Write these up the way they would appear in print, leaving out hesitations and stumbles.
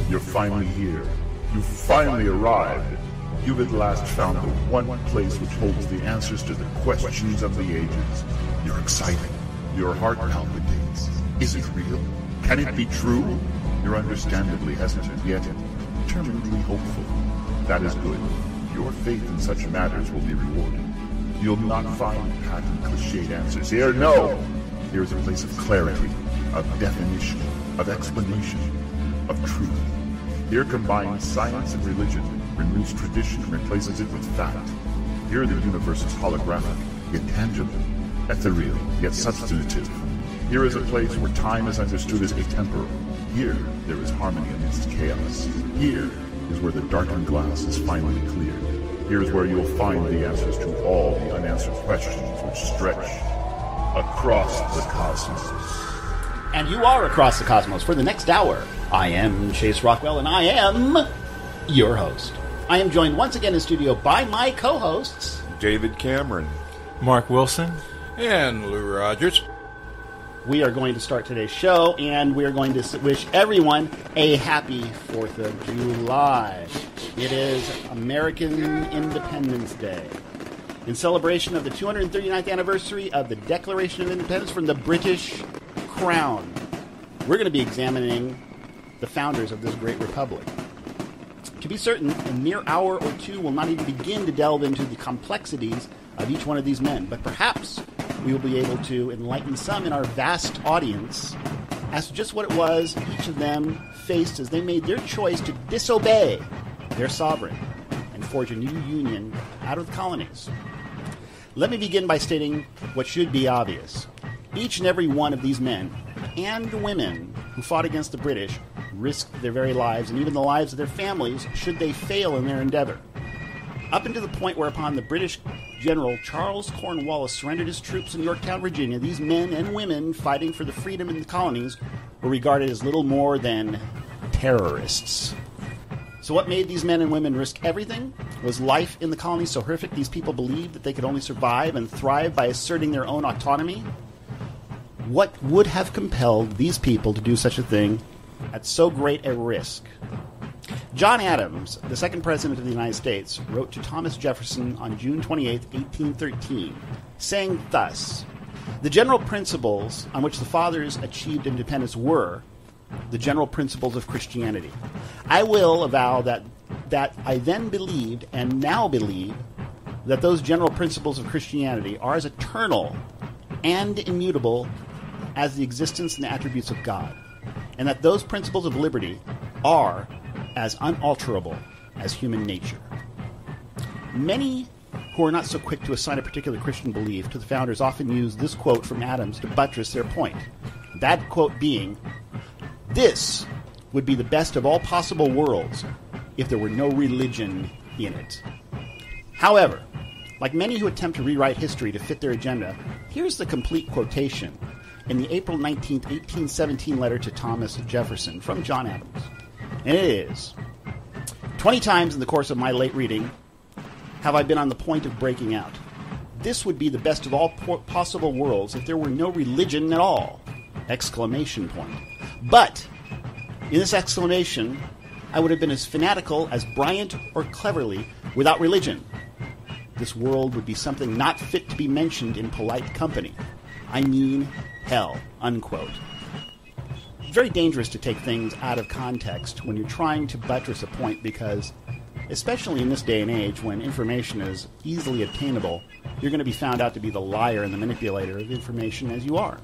You're finally here. You've finally arrived. You've at last found the one place which holds the answers to the questions of the ages. You're excited. Your heart palpitates. Is it real? Can it be true? You're understandably hesitant, yet determinedly hopeful. That is good. Your faith in such matters will be rewarded. You'll not find pat and cliched answers here. No! Here is a place of clarity, of definition, of explanation, of truth. Here combines science and religion, removes tradition and replaces it with fact. Here the universe is holographic, yet tangible, ethereal, yet substantive. Here is a place where time is understood as atemporal. Here there is harmony amidst chaos. Here is where the darkened glass is finally cleared. Here is where you'll find the answers to all the unanswered questions which stretch across the cosmos. And you are across the cosmos for the next hour. I am Chase Rockwell, and I am your host. I am joined once again in studio by my co-hosts, David Cameron, Mark Wilson, and Lou Rogers. We are going to start today's show, and we are going to wish everyone a happy 4th of July. It is American Independence Day. In celebration of the 239th anniversary of the Declaration of Independence from the British Crown, we're going to be examining the founders of this great republic. To be certain, a mere hour or two will not even begin to delve into the complexities of each one of these men, but perhaps we will be able to enlighten some in our vast audience as to just what it was each of them faced as they made their choice to disobey their sovereign and forge a new union out of the colonies. Let me begin by stating what should be obvious. Each and every one of these men and women who fought against the British risked their very lives and even the lives of their families should they fail in their endeavor. Up until the point whereupon the British General Charles Cornwallis surrendered his troops in Yorktown, Virginia, these men and women fighting for the freedom in the colonies were regarded as little more than terrorists. So what made these men and women risk everything? Was life in the colonies so horrific these people believed that they could only survive and thrive by asserting their own autonomy? What would have compelled these people to do such a thing at so great a risk? John Adams, the second president of the United States, wrote to Thomas Jefferson on June 28, 1813, saying thus, "The general principles on which the fathers achieved independence were the general principles of Christianity. I will avow that I then believed and now believe that those general principles of Christianity are as eternal and immutable as the existence and the attributes of God, and that those principles of liberty are as unalterable as human nature." Many who are not so quick to assign a particular Christian belief to the founders often use this quote from Adams to buttress their point. That quote being, "This would be the best of all possible worlds if there were no religion in it." However, like many who attempt to rewrite history to fit their agenda, here's the complete quotation in the April 19, 1817 letter to Thomas Jefferson from John Adams. And it is, "20 times in the course of my late reading have I been on the point of breaking out. This would be the best of all possible worlds if there were no religion at all! Exclamation point. But in this exclamation, I would have been as fanatical as Bryant or Cleverly without religion. This world would be something not fit to be mentioned in polite company. I mean hell," unquote. It's very dangerous to take things out of context when you're trying to buttress a point because, especially in this day and age when information is easily obtainable, you're going to be found out to be the liar and the manipulator of information as you are.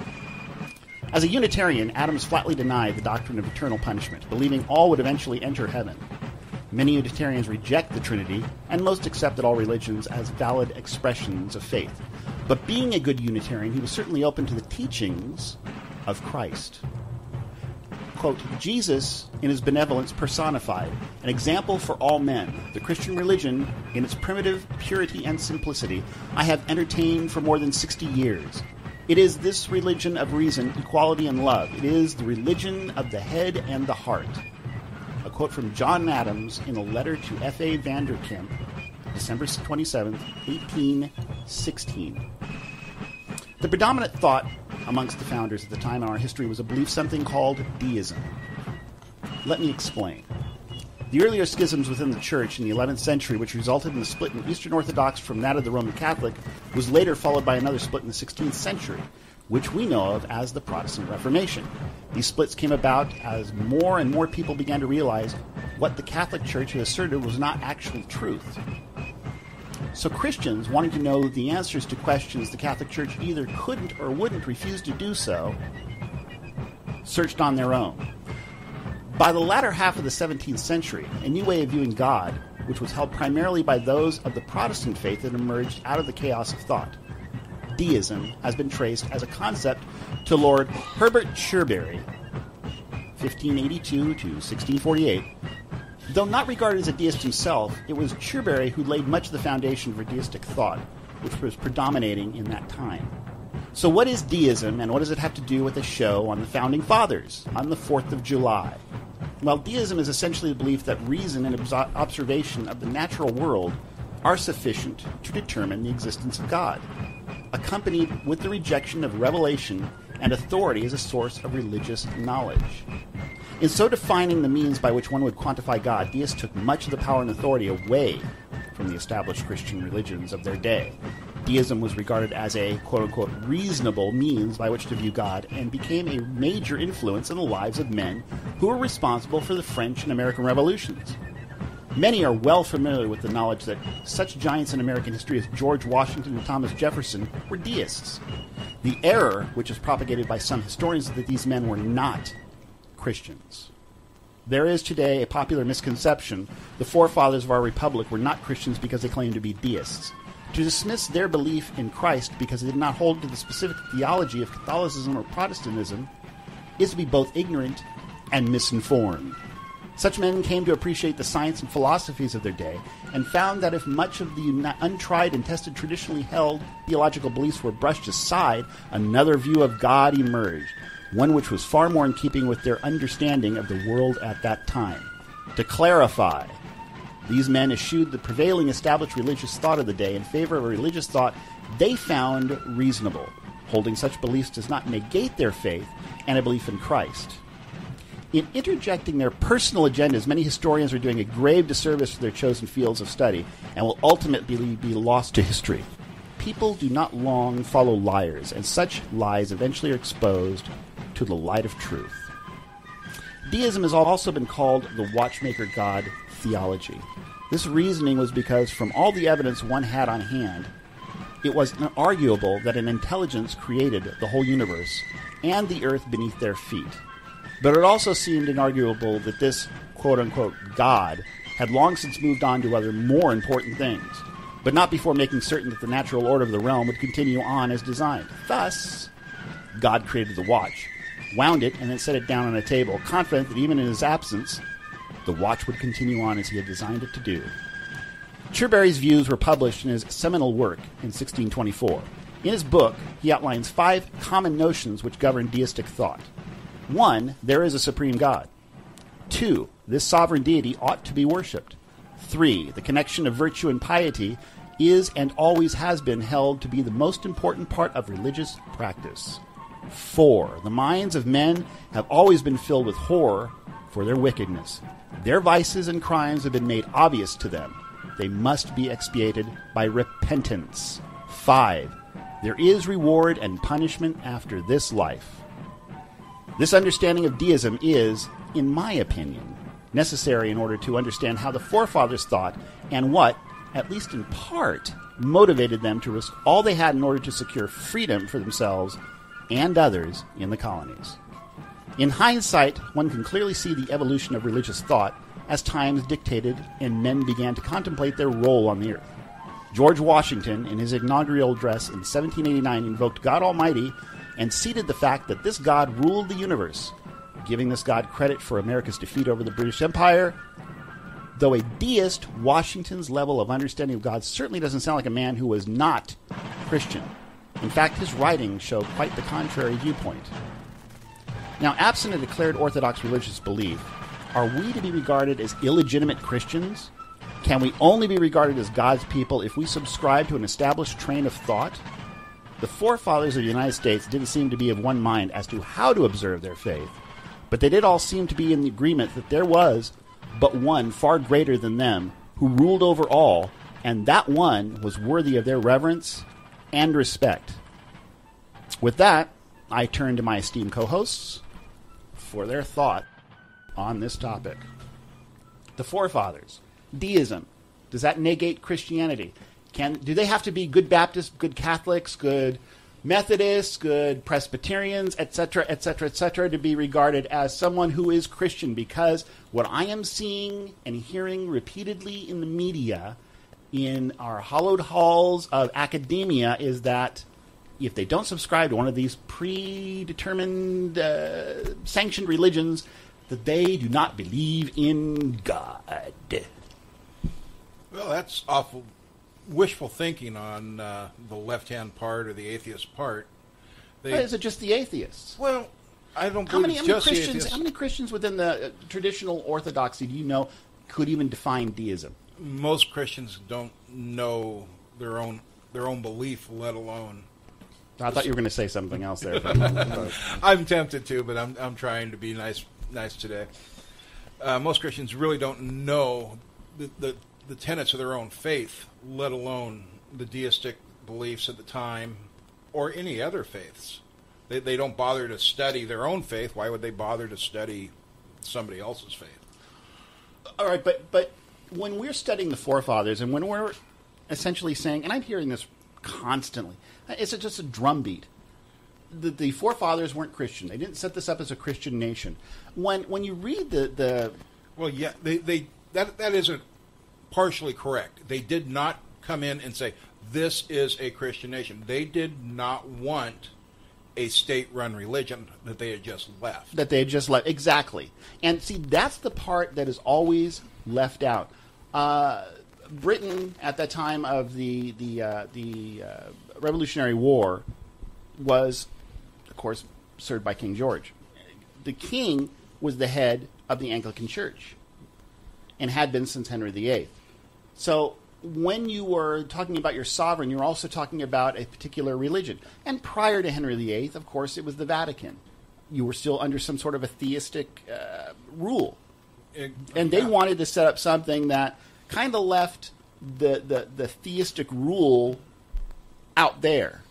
As a Unitarian, Adams flatly denied the doctrine of eternal punishment, believing all would eventually enter heaven. Many Unitarians reject the Trinity, and most accepted all religions as valid expressions of faith. But being a good Unitarian, he was certainly open to the teachings of Christ. Quote, "Jesus, in his benevolence, personified an example for all men. The Christian religion, in its primitive purity and simplicity, I have entertained for more than 60 years. It is this religion of reason, equality, and love. It is the religion of the head and the heart." A quote from John Adams in a letter to F.A. Vanderkemp, December 27, 1816. The predominant thought amongst the founders at the time in our history was a belief something called deism. Let me explain. The earlier schisms within the Church in the 11th century, which resulted in the split in Eastern Orthodox from that of the Roman Catholic, was later followed by another split in the 16th century, which we know of as the Protestant Reformation. These splits came about as more and more people began to realize what the Catholic Church had asserted was not actually truth. So Christians, wanting to know the answers to questions the Catholic Church either couldn't or wouldn't refuse to do so, searched on their own. By the latter half of the 17th century, a new way of viewing God, which was held primarily by those of the Protestant faith, had emerged out of the chaos of thought. Deism has been traced as a concept to Lord Herbert Cherbury, 1582 to 1648. Though not regarded as a deist himself, it was Cherbury who laid much of the foundation for deistic thought, which was predominating in that time. So what is deism, and what does it have to do with a show on the Founding Fathers, on the 4th of July? Well, deism is essentially the belief that reason and observation of the natural world are sufficient to determine the existence of God, accompanied with the rejection of revelation and authority as a source of religious knowledge. In so defining the means by which one would quantify God, deists took much of the power and authority away from the established Christian religions of their day. Deism was regarded as a quote-unquote reasonable means by which to view God and became a major influence in the lives of men who were responsible for the French and American revolutions. Many are well familiar with the knowledge that such giants in American history as George Washington and Thomas Jefferson were deists. The error, which is propagated by some historians, is that these men were not Christians. There is today a popular misconception the forefathers of our republic were not Christians because they claimed to be deists. To dismiss their belief in Christ because they did not hold to the specific theology of Catholicism or Protestantism is to be both ignorant and misinformed. Such men came to appreciate the science and philosophies of their day and found that if much of the untried and tested traditionally held theological beliefs were brushed aside, another view of God emerged, one which was far more in keeping with their understanding of the world at that time. To clarify, these men eschewed the prevailing established religious thought of the day in favor of a religious thought they found reasonable. Holding such beliefs does not negate their faith and a belief in Christ. In interjecting their personal agendas, many historians are doing a grave disservice to their chosen fields of study and will ultimately be lost to history. People do not long follow liars, and such lies eventually are exposed to the light of truth. Deism has also been called the watchmaker God theology. This reasoning was because from all the evidence one had on hand, it was inarguable that an intelligence created the whole universe and the earth beneath their feet. But it also seemed inarguable that this quote-unquote God had long since moved on to other more important things, but not before making certain that the natural order of the realm would continue on as designed. Thus, God created the watch, wound it, and then set it down on a table, confident that even in his absence, the watch would continue on as he had designed it to do. Cherbury's views were published in his seminal work in 1624. In his book, he outlines 5 common notions which govern deistic thought. 1. There is a supreme God. 2. This sovereign deity ought to be worshipped. 3. The connection of virtue and piety is and always has been held to be the most important part of religious practice. 4. The minds of men have always been filled with horror for their wickedness. Their vices and crimes have been made obvious to them. They must be expiated by repentance. 5. There is reward and punishment after this life. This understanding of deism is, in my opinion, necessary in order to understand how the forefathers thought and what, at least in part, motivated them to risk all they had in order to secure freedom for themselves and others in the colonies. In hindsight, one can clearly see the evolution of religious thought as times dictated and men began to contemplate their role on the earth. George Washington, in his inaugural address in 1789, invoked God Almighty and ceded the fact that this God ruled the universe, giving this God credit for America's defeat over the British Empire. Though a deist, Washington's level of understanding of God certainly doesn't sound like a man who was not Christian. In fact, his writings show quite the contrary viewpoint. Now, absent a declared orthodox religious belief, are we to be regarded as illegitimate Christians? Can we only be regarded as God's people if we subscribe to an established train of thought? The forefathers of the United States didn't seem to be of one mind as to how to observe their faith, but they did all seem to be in agreement that there was but one far greater than them, who ruled over all, and that one was worthy of their reverence and respect. With that, I turn to my esteemed co-hosts for their thought on this topic. The forefathers, deism, does that negate Christianity? Do they have to be good Baptists, good Catholics, good Methodists, good Presbyterians, etc., etc., etc., to be regarded as someone who is Christian? Because what I am seeing and hearing repeatedly in the media, in our hallowed halls of academia, is that if they don't subscribe to one of these predetermined, sanctioned religions, that they do not believe in God. Well, that's awful wishful thinking on the left-hand part or the atheist part. Is it just the atheists? Well, I don't believe it's just the atheists. How many Christians within the traditional orthodoxy do you know could even define deism? Most Christians don't know their own belief, let alone. I thought you were going to say something else there. I'm tempted to, but I'm trying to be nice today. Most Christians really don't know the tenets of their own faith, let alone the deistic beliefs at the time or any other faiths. They don't bother to study their own faith. Why would they bother to study somebody else's faith? All right, but when we're studying the forefathers and when we're essentially saying, and I'm hearing this constantly, it's just a drumbeat. The forefathers weren't Christian. They didn't set this up as a Christian nation. When you read the well, yeah, that isn't partially correct. They did not come in and say this is a Christian nation. They did not want a state-run religion that they had just left. Exactly. And see, that's the part that is always left out. Britain at that time of the Revolutionary War was, of course, served by King George. The king was the head of the Anglican Church and had been since Henry VIII. So when you were talking about your sovereign, you're also talking about a particular religion. And prior to Henry VIII, of course, it was the Vatican. You were still under some sort of a theistic rule. And they wanted to set up something that kind of left the theistic rule out there.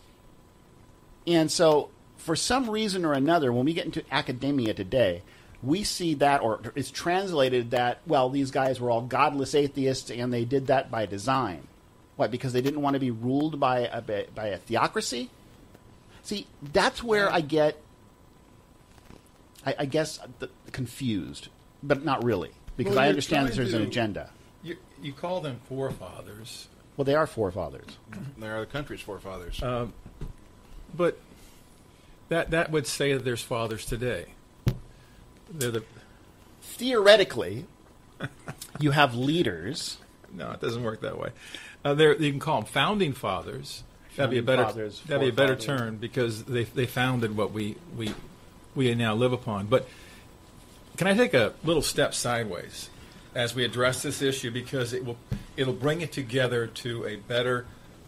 And so, for some reason or another, when we get into academia today, we see that, or it's translated that, well, these guys were all godless atheists, and they did that by design. What, because they didn't want to be ruled by a theocracy? See, that's where I get, I guess, confused, but not really, because I understand that there's an agenda. You call them forefathers. Well, they are forefathers. They are the country's forefathers. But that would say that there's fathers today. Theoretically, you have leaders. No, it doesn't work that way. You can call them founding fathers. That'd be a better term, because they founded what we now live upon. But can I take a little step sideways as we address this issue, because it'll bring it together to a better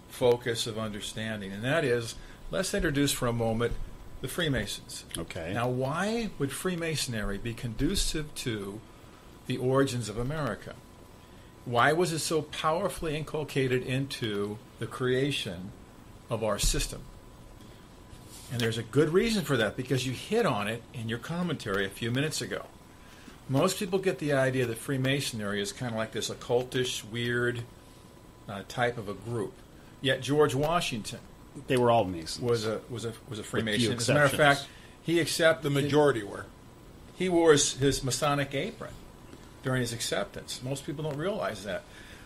focus of understanding, and that is, let's introduce for a moment the Freemasons. Okay. Now, why would Freemasonry be conducive to the origins of America? Why was it so powerfully inculcated into the creation of our system? And there's a good reason for that, because you hit on it in your commentary a few minutes ago. Most people get the idea that Freemasonry is kind of like this occultish, weird type of a group. Yet George Washington, they were all Masons, was a Freemason. As a matter of fact, he accepted. The majority were. He wore his Masonic apron during his acceptance. Most people don't realize that.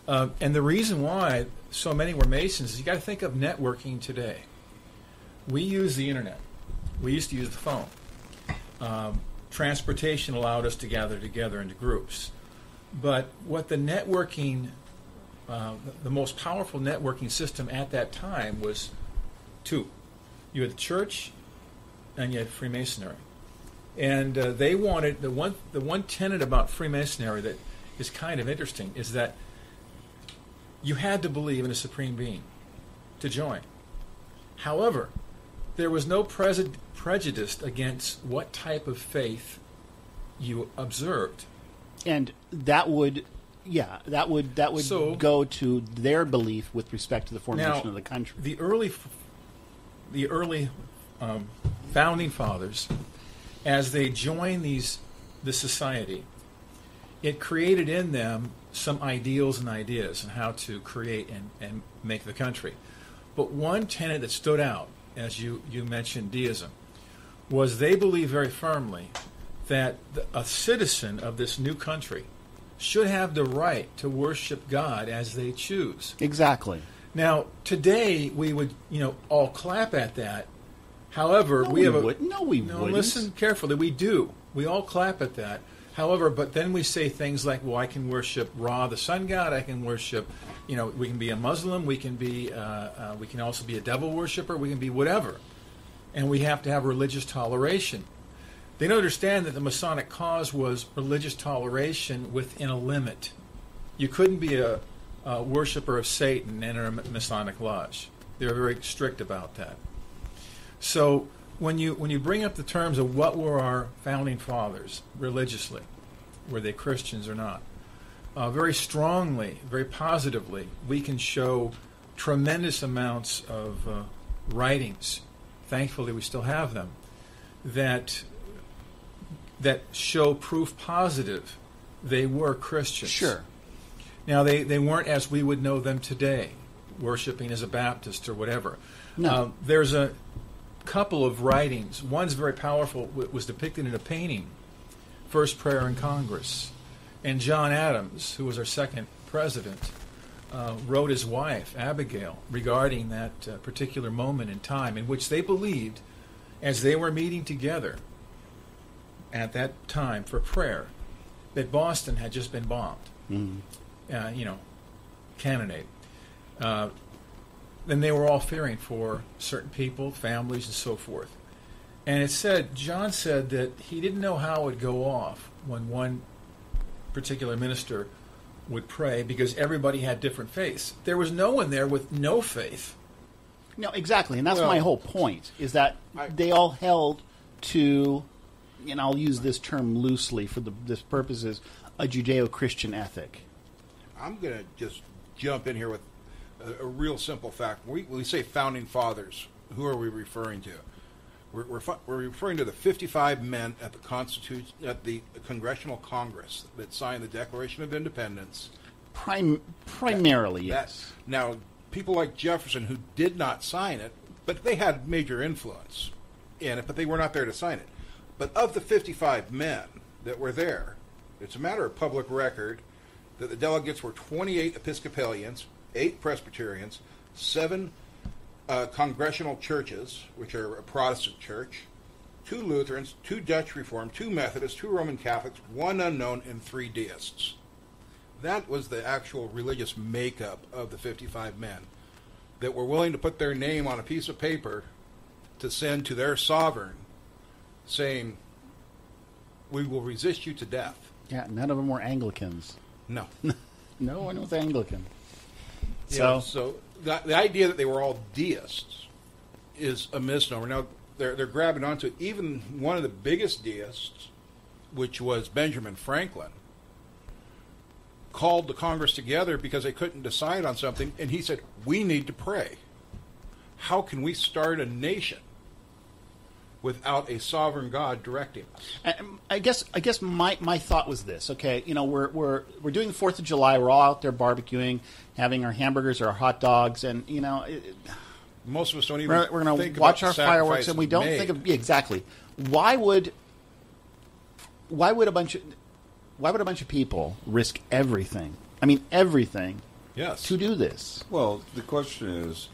And the reason why so many were Masons is you got to think of networking today. We use the internet. We used to use the phone. Transportation allowed us to gather together into groups. But what the networking, the most powerful networking system at that time was two. You had the church, and you had Freemasonry. And they wanted, the one tenet about Freemasonry that is kind of interesting is that you had to believe in a supreme being to join. However, there was no prejudice against what type of faith you observed. And that would So- go to their belief with respect to the formation Now, of the country. The early founding fathers, as they joined the society, it created in them some ideals and ideas on how to create and make the country. But one tenet that stood out, as you mentioned, deism, was they believed very firmly that a citizen of this new country should have the right to worship God as they choose. Exactly. Now, today we would, all clap at that. However, No, we we have wouldn't. No, we wouldn't. Listen carefully. We do. We all clap at that. However, but then we say things like, "Well, I can worship Ra, the sun god. I can worship, we can be a Muslim. We can be, we can also be a devil worshiper. We can be whatever." And we have to have religious toleration. They don't understand that the Masonic cause was religious toleration within a limit. You couldn't be a worshiper of Satan and enter a Masonic lodge. They're very strict about that. So when you bring up the terms of what were our founding fathers religiously, were they Christians or not, very strongly, very positively, we can show tremendous amounts of writings. Thankfully, we still have them that show proof positive they were Christians. Sure. Now, they weren't as we would know them today, worshiping as a Baptist or whatever. No. There's a couple of writings. One's very powerful. It was depicted in a painting, First Prayer in Congress. And John Adams, who was our second president, wrote his wife, Abigail, regarding that particular moment in time in which they believed, as they were meeting together at that time for prayer, that Boston had just been bombed. Mm-hmm. Cannonade. Then they were all fearing for certain people, families, and so forth. And John said that he didn't know how it would go off when one particular minister would pray because everybody had different faiths. There was no one there with no faith. No, exactly. And that's Well, my whole point, is that they all held to, and I'll use this term loosely for this purposes, a Judeo-Christian ethic. I'm going to just jump in here with a real simple fact. We say founding fathers. Who are we referring to? We're referring to the 55 men at the Congressional Congress that signed the Declaration of Independence. Primarily, yes. Now, people like Jefferson, who did not sign it, but they had major influence in it, but they were not there to sign it. But of the 55 men that were there, it's a matter of public record that the delegates were 28 Episcopalians, 8 Presbyterians, 7 Congregational churches, which are a Protestant church, 2 Lutherans, 2 Dutch Reformed, 2 Methodists, 2 Roman Catholics, 1 unknown, and 3 deists. That was the actual religious makeup of the 55 men that were willing to put their name on a piece of paper to send to their sovereign saying, "We will resist you to death." Yeah, none of them were Anglicans. No. No one was Anglican. So the idea that they were all deists is a misnomer. Now, they're grabbing onto it. Even one of the biggest deists, which was Benjamin Franklin, called the Congress together because they couldn't decide on something, and he said, "We need to pray. How can we start a nation without a sovereign God directing us?" I guess my thought was this. Okay, we're doing the 4th of July. We're all out there barbecuing, having our hamburgers or our hot dogs, and Most of us don't even we're going think to watch about our fireworks, and we don't made. think of exactly why would a bunch of people risk everything? I mean, everything. Yes. To do this. Well, the question is,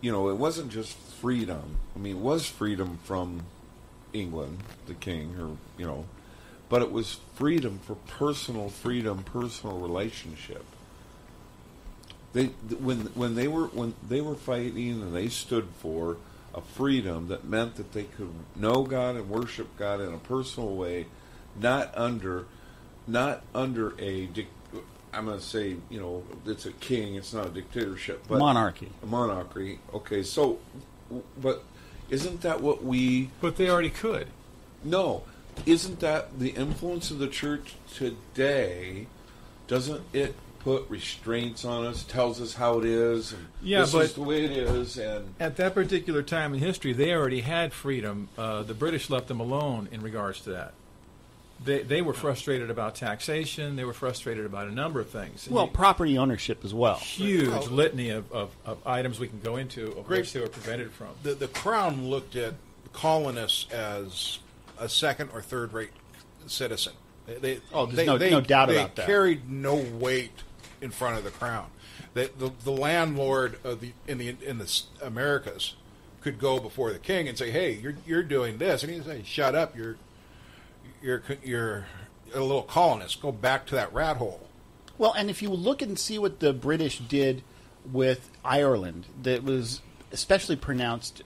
it wasn't just freedom. I mean, it was freedom from England, the king, but it was freedom for personal relationship. When they were fighting and they stood for a freedom that meant that they could know God and worship God in a personal way, not under a I'm going to say, it's a king, it's not a dictatorship, but monarchy. A monarchy. Okay, so, but isn't that what we? But they already could. No, isn't that the influence of the church today? Doesn't it put restraints on us, tells us how it is, and this is the way it is? And at that particular time in history, they already had freedom. The British left them alone in regards to that. They were frustrated about taxation. They were frustrated about a number of things. Well, property ownership as well. Huge litany of items we can go into of which they were prevented from. The Crown looked at colonists as a second or third rate citizen. There's no doubt about that. They carried no weight in front of the Crown. The landlord in the Americas could go before the king and say, "Hey, you're doing this," and he'd say, "Shut up! You're a little colonist. Go back to that rat hole." Well, and if you look and see what the British did with Ireland, that was especially pronounced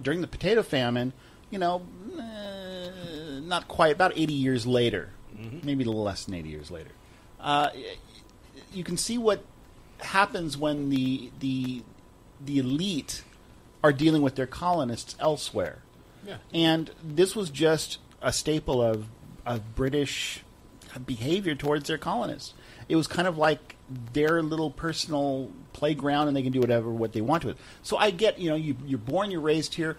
during the potato famine. Not quite, about 80 years later, maybe a little less than 80 years later. You can see what happens when the elite are dealing with their colonists elsewhere. Yeah. And this was just a staple of British behavior towards their colonists. It was kind of like their little personal playground, and they can do what they want to it. So I get, you're born, you're raised here.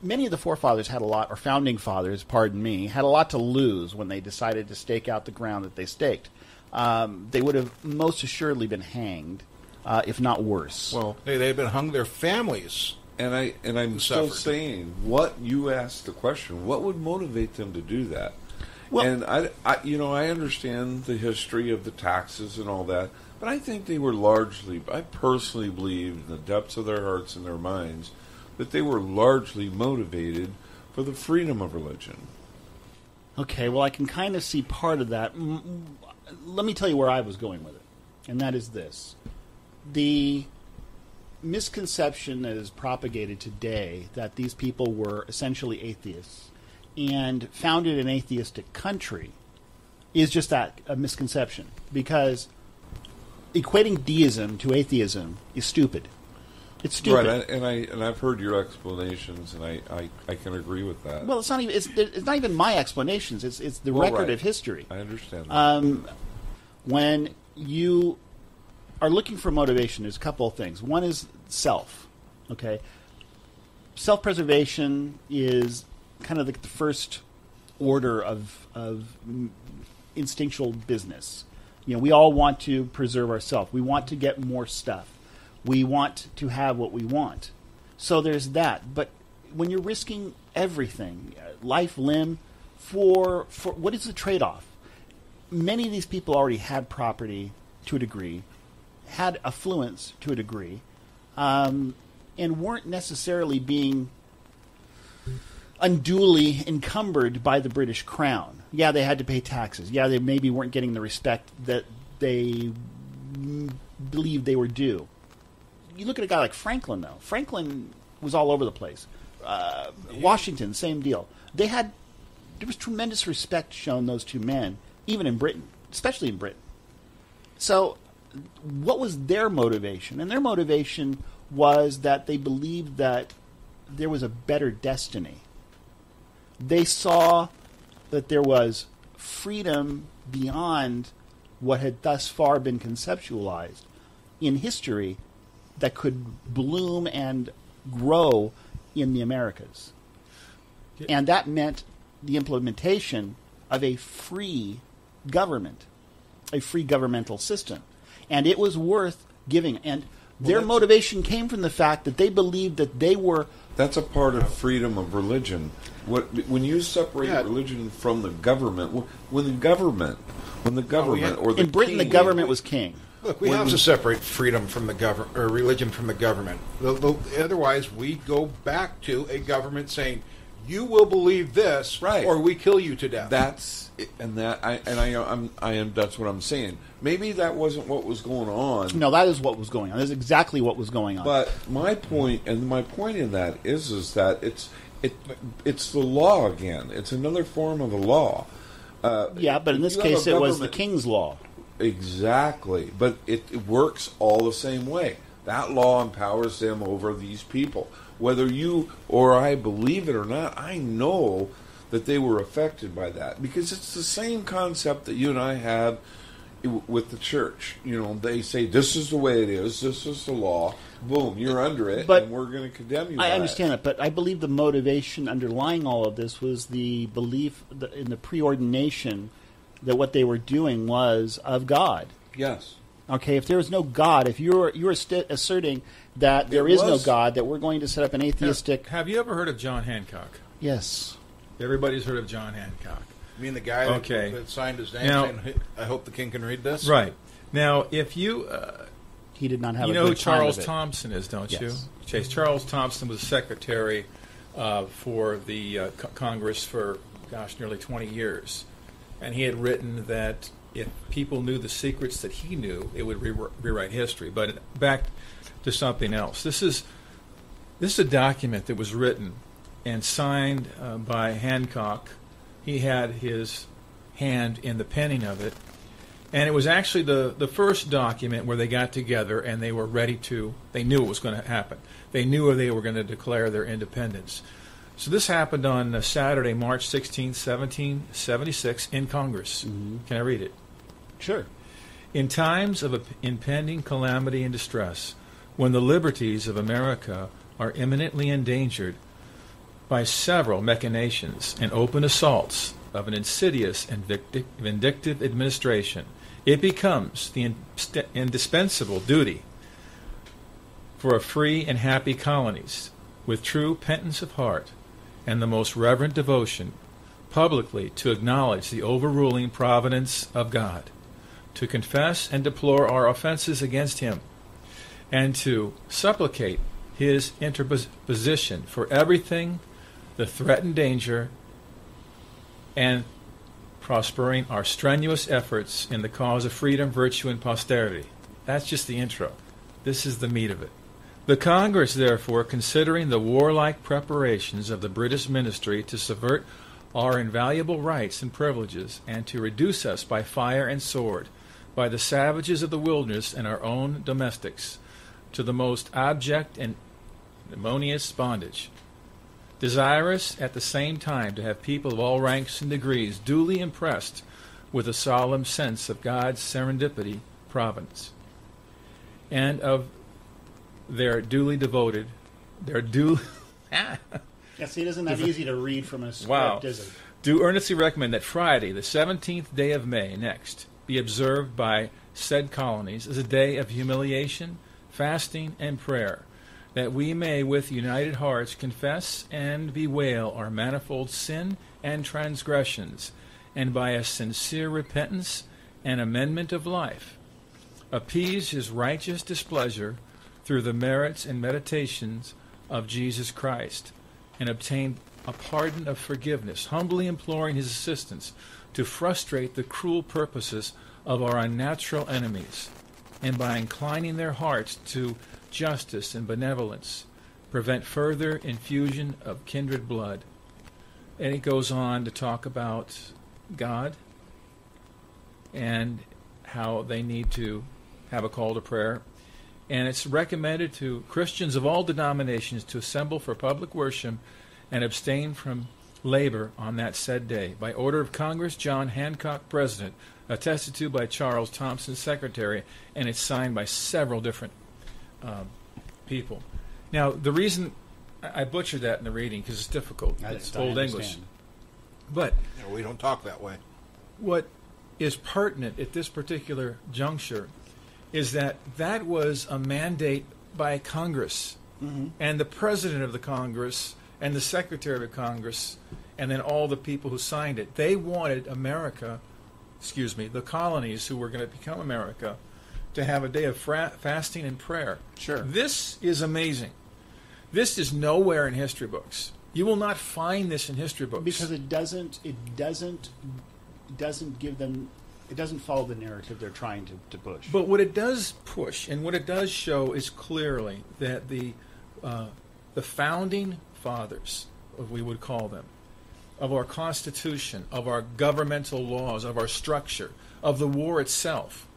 Many of the forefathers had a lot, or founding fathers, pardon me, had a lot to lose when they decided to stake out the ground that they staked. They would have most assuredly been hanged, if not worse. Well, they've been hung. Their families. And I'm still saying, what you asked the question, what would motivate them to do that? Well, and I understand the history of the taxes and all that, but I think they were I personally believe in the depths of their hearts and their minds that they were largely motivated for the freedom of religion. Okay, well, I can kind of see part of that. Let me tell you where I was going with it, and that is this. The misconception that is propagated today that these people were essentially atheists and founded an atheistic country is just that, a misconception, because equating deism to atheism is stupid. It's stupid. Right, and I've heard your explanations, and I can agree with that. Well, it's not even my explanations. It's the record of history. I understand that. When you are looking for motivation, there's a couple of things. One is self. Okay, self-preservation is kind of the first order of instinctual business. We all want to preserve ourselves. We want to get more stuff. We want to have what we want. So there's that. But when you're risking everything, life, limb, for what is the trade-off? Many of these people already had property to a degree, had affluence to a degree, and weren't necessarily being unduly encumbered by the British Crown. Yeah, they had to pay taxes. Yeah, they maybe weren't getting the respect that they believed they were due. You look at a guy like Franklin, though. Franklin was all over the place. Washington, same deal. There was tremendous respect shown those two men, even in Britain, especially in Britain. So what was their motivation? And their motivation was that they believed that there was a better destiny. They saw that there was freedom beyond what had thus far been conceptualized in history that could bloom and grow in the Americas. And that meant the implementation of a free government, a free governmental system. And it was worth giving. And their motivation came from the fact that they believed that they were... That's a part of freedom of religion. When you separate religion from the government, when the government or the in Britain, the government was king. Look, we have to separate freedom from the government, or religion from the government. Otherwise, we go back to a government saying, "You will believe this, right, or we kill you to death." That's what I'm saying. Maybe that wasn't what was going on. No, that is what was going on. That's exactly what was going on. But my point in that is that it's the law again. It's another form of the law. Yeah, but in this case, it was the king's law. Exactly, but it works all the same way. That law empowers them over these people. Whether you or I believe it or not, I know that they were affected by that, because it's the same concept that you and I have with the church. You know, they say this is the way it is, this is the law, boom, you're under it, but and we're going to condemn you. I by understand that, but I believe the motivation underlying all of this was the belief in the preordination that what they were doing was of God. Yes. Okay, if there was no God, if you're asserting that there is no God, that we're going to set up an atheistic... Have you ever heard of John Hancock? Yes. Everybody's heard of John Hancock. You mean the guy that signed his name saying, I hope the king can read this? Right. Now, if you... he did not have you a know who good time Charles of it. Thompson is, don't Yes. you? Chase. Charles Thompson was secretary for the Congress for, nearly 20 years. And he had written that if people knew the secrets that he knew, it would rewrite history. But back to something else. This is a document that was written and signed by Hancock. He had his hand in the penning of it. And it was actually the first document where they got together and they were ready to, they knew it was going to happen. They knew they were going to declare their independence. So this happened on Saturday, March 16, 1776, in Congress. Mm-hmm. Can I read it? Sure. In times of impending calamity and distress, when the liberties of America are imminently endangered by several machinations and open assaults of an insidious and vindictive administration, it becomes the indispensable duty for a free and happy colonies, with true penitence of heart and the most reverent devotion, publicly to acknowledge the overruling providence of God, to confess and deplore our offenses against him, and to supplicate his interposition for everything, the threatened danger, and prospering our strenuous efforts in the cause of freedom, virtue, and posterity. That's just the intro. This is the meat of it. The Congress, therefore, considering the warlike preparations of the British ministry to subvert our invaluable rights and privileges, and to reduce us by fire and sword, by the savages of the wilderness and our own domestics, to the most abject and ignominious bondage, desirous at the same time to have people of all ranks and degrees duly impressed with a solemn sense of God's serendipity providence, and of their duly devoted, Yeah, see, it isn't that easy to read from a script, Wow. is it? do earnestly recommend that Friday, the 17th day of May next, be observed by said colonies as a day of humiliation, fasting, and prayer, that we may with united hearts confess and bewail our manifold sin and transgressions, and by a sincere repentance and amendment of life, appease his righteous displeasure through the merits and meditations of Jesus Christ, and obtain a pardon of forgiveness, humbly imploring his assistance to frustrate the cruel purposes of our unnatural enemies, and by inclining their hearts to justice and benevolence, prevent further infusion of kindred blood. And it goes on to talk about God and how they need to have a call to prayer. And it's recommended to Christians of all denominations to assemble for public worship and abstain from labor on that said day. By order of Congress, John Hancock, President, attested to by Charles Thompson, Secretary, and it's signed by several different people. Now, the reason I butchered that in the reading, because it's difficult. It's Old English. But we don't talk that way. what is pertinent at this particular juncture is that that was a mandate by Congress. Mm-hmm. And the President of the Congress and the Secretary of Congress and then all the people who signed it, they wanted America, the colonies who were going to become America, to have a day of fasting and prayer. Sure. This is amazing. This is nowhere in history books. You will not find this in history books. Because it doesn't give them, it doesn't follow the narrative they're trying to push. But what it does push and what it does show is clearly that the founding fathers, we would call them, of our Constitution, of our governmental laws, of our structure, of the war itself,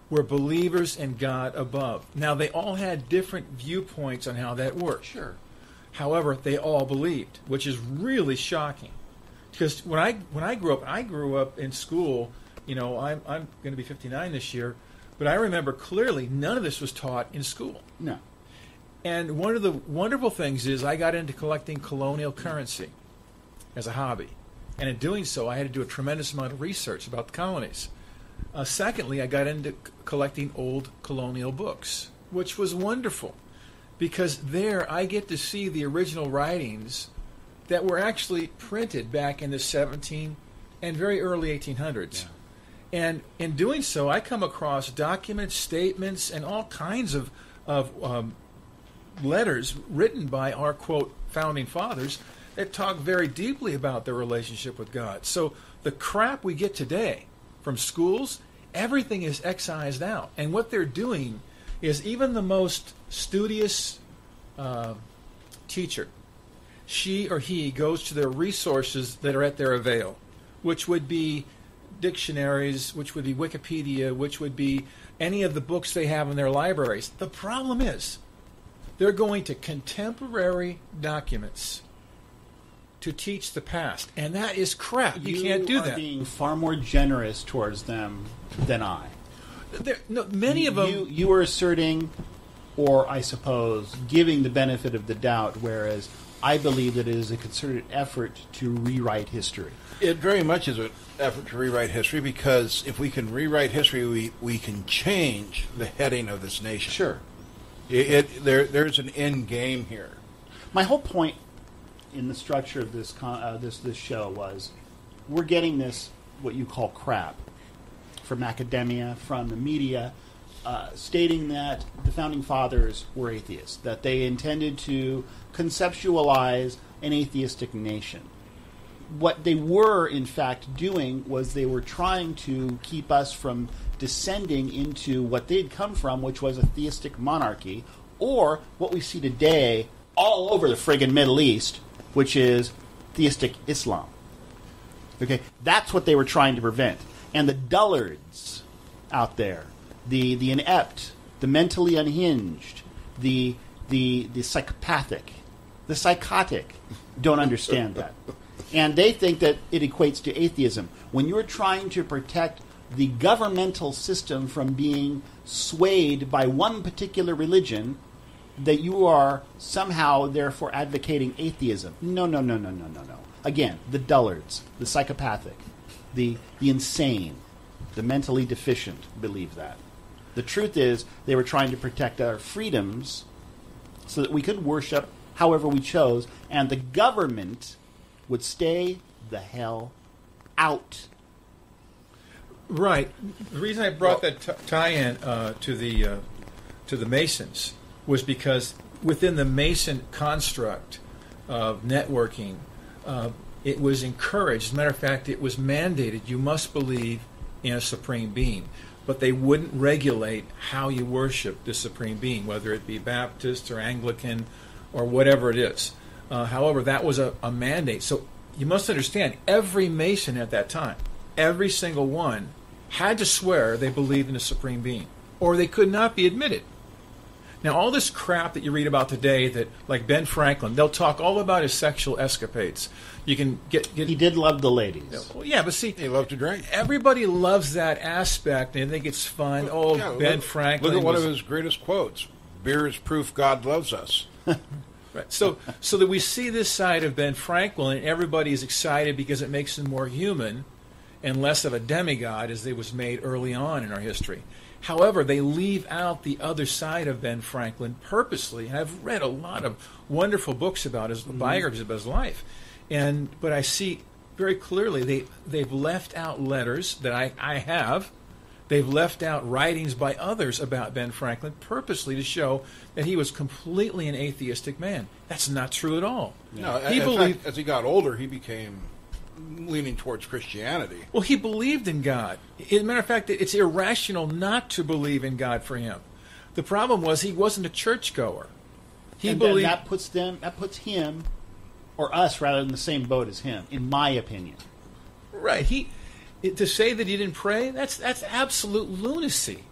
were believers in God above. Now, they all had different viewpoints on how that worked. Sure. However, they all believed, which is really shocking. Because when I grew up in school. You know, I'm going to be 59 this year, but I remember clearly none of this was taught in school. No. And one of the wonderful things is I got into collecting colonial currency as a hobby. And in doing so, I had to do a tremendous amount of research about the colonies. Secondly, I got into collecting old colonial books, which was wonderful because there I get to see the original writings that were actually printed back in the 17 and very early 1800s. Yeah. And in doing so, I come across documents, statements, and all kinds of letters written by our, quote, founding fathers that talk very deeply about their relationship with God. So the crap we get today from schools, everything is excised out. And what they're doing is even the most studious teacher, she or he goes to their resources that are at their avail, which would be dictionaries, which would be Wikipedia, which would be any of the books they have in their libraries. The problem is they're going to contemporary documents to teach the past, and that is crap. You can't do that. You are being far more generous towards them than I. Many of them... You are asserting, or I suppose, giving the benefit of the doubt, whereas I believe that it is a concerted effort to rewrite history. It very much is an effort to rewrite history because if we can rewrite history, we can change the heading of this nation. Sure. There's an end game here. My whole point in the structure of this show was we're getting this, what you call crap, from academia, from the media, stating that the Founding Fathers were atheists, that they intended to conceptualize an atheistic nation. What they were, in fact, doing was they were trying to keep us from descending into what they'd come from, which was a theistic monarchy, or what we see today all over the friggin' Middle East, which is theistic Islam. Okay, that's what they were trying to prevent. And the dullards out there, the inept, the mentally unhinged, the psychopathic, the psychotic, don't understand that. And they think that it equates to atheism. When you're trying to protect the governmental system from being swayed by one particular religion, that you are somehow therefore advocating atheism. No. Again, the dullards, the psychopathic, the insane, the mentally deficient believe that. The truth is they were trying to protect our freedoms so that we could worship however we chose, and the government would stay the hell out. Right. The reason I brought that tie-in to the Masons was because within the Mason construct of networking, it was encouraged. As a matter of fact, it was mandated. You must believe in a supreme being. But they wouldn't regulate how you worship the supreme being, whether it be Baptist or Anglican or whatever it is. However, that was a mandate. So you must understand, every Mason at that time, every single one, had to swear they believed in a supreme being, or they could not be admitted. Now, all this crap that you read about today, that like Ben Franklin, they'll talk all about his sexual escapades. You can get He did love the ladies. Well, yeah, but see, he loved to drink. Everybody loves that aspect, and they think it's fun. Ben Franklin. Look at one of his greatest quotes: "Beer is proof God loves us." Right. So that we see this side of Ben Franklin, and everybody is excited because it makes him more human and less of a demigod, as they was made early on in our history. However, they leave out the other side of Ben Franklin purposely. And I've read a lot of wonderful books about his biographies of his life, but I see very clearly they've left out letters that I have. They've left out writings by others about Ben Franklin purposely to show that he was completely an atheistic man. That's not true at all. No, in fact, as he got older, he became leaning towards Christianity. Well, he believed in God. As a matter of fact, it's irrational not to believe in God for him. The problem was he wasn't a churchgoer. He believed that puts him or us rather in the same boat as him, in my opinion. Right. To say that he didn't pray, that's absolute lunacy.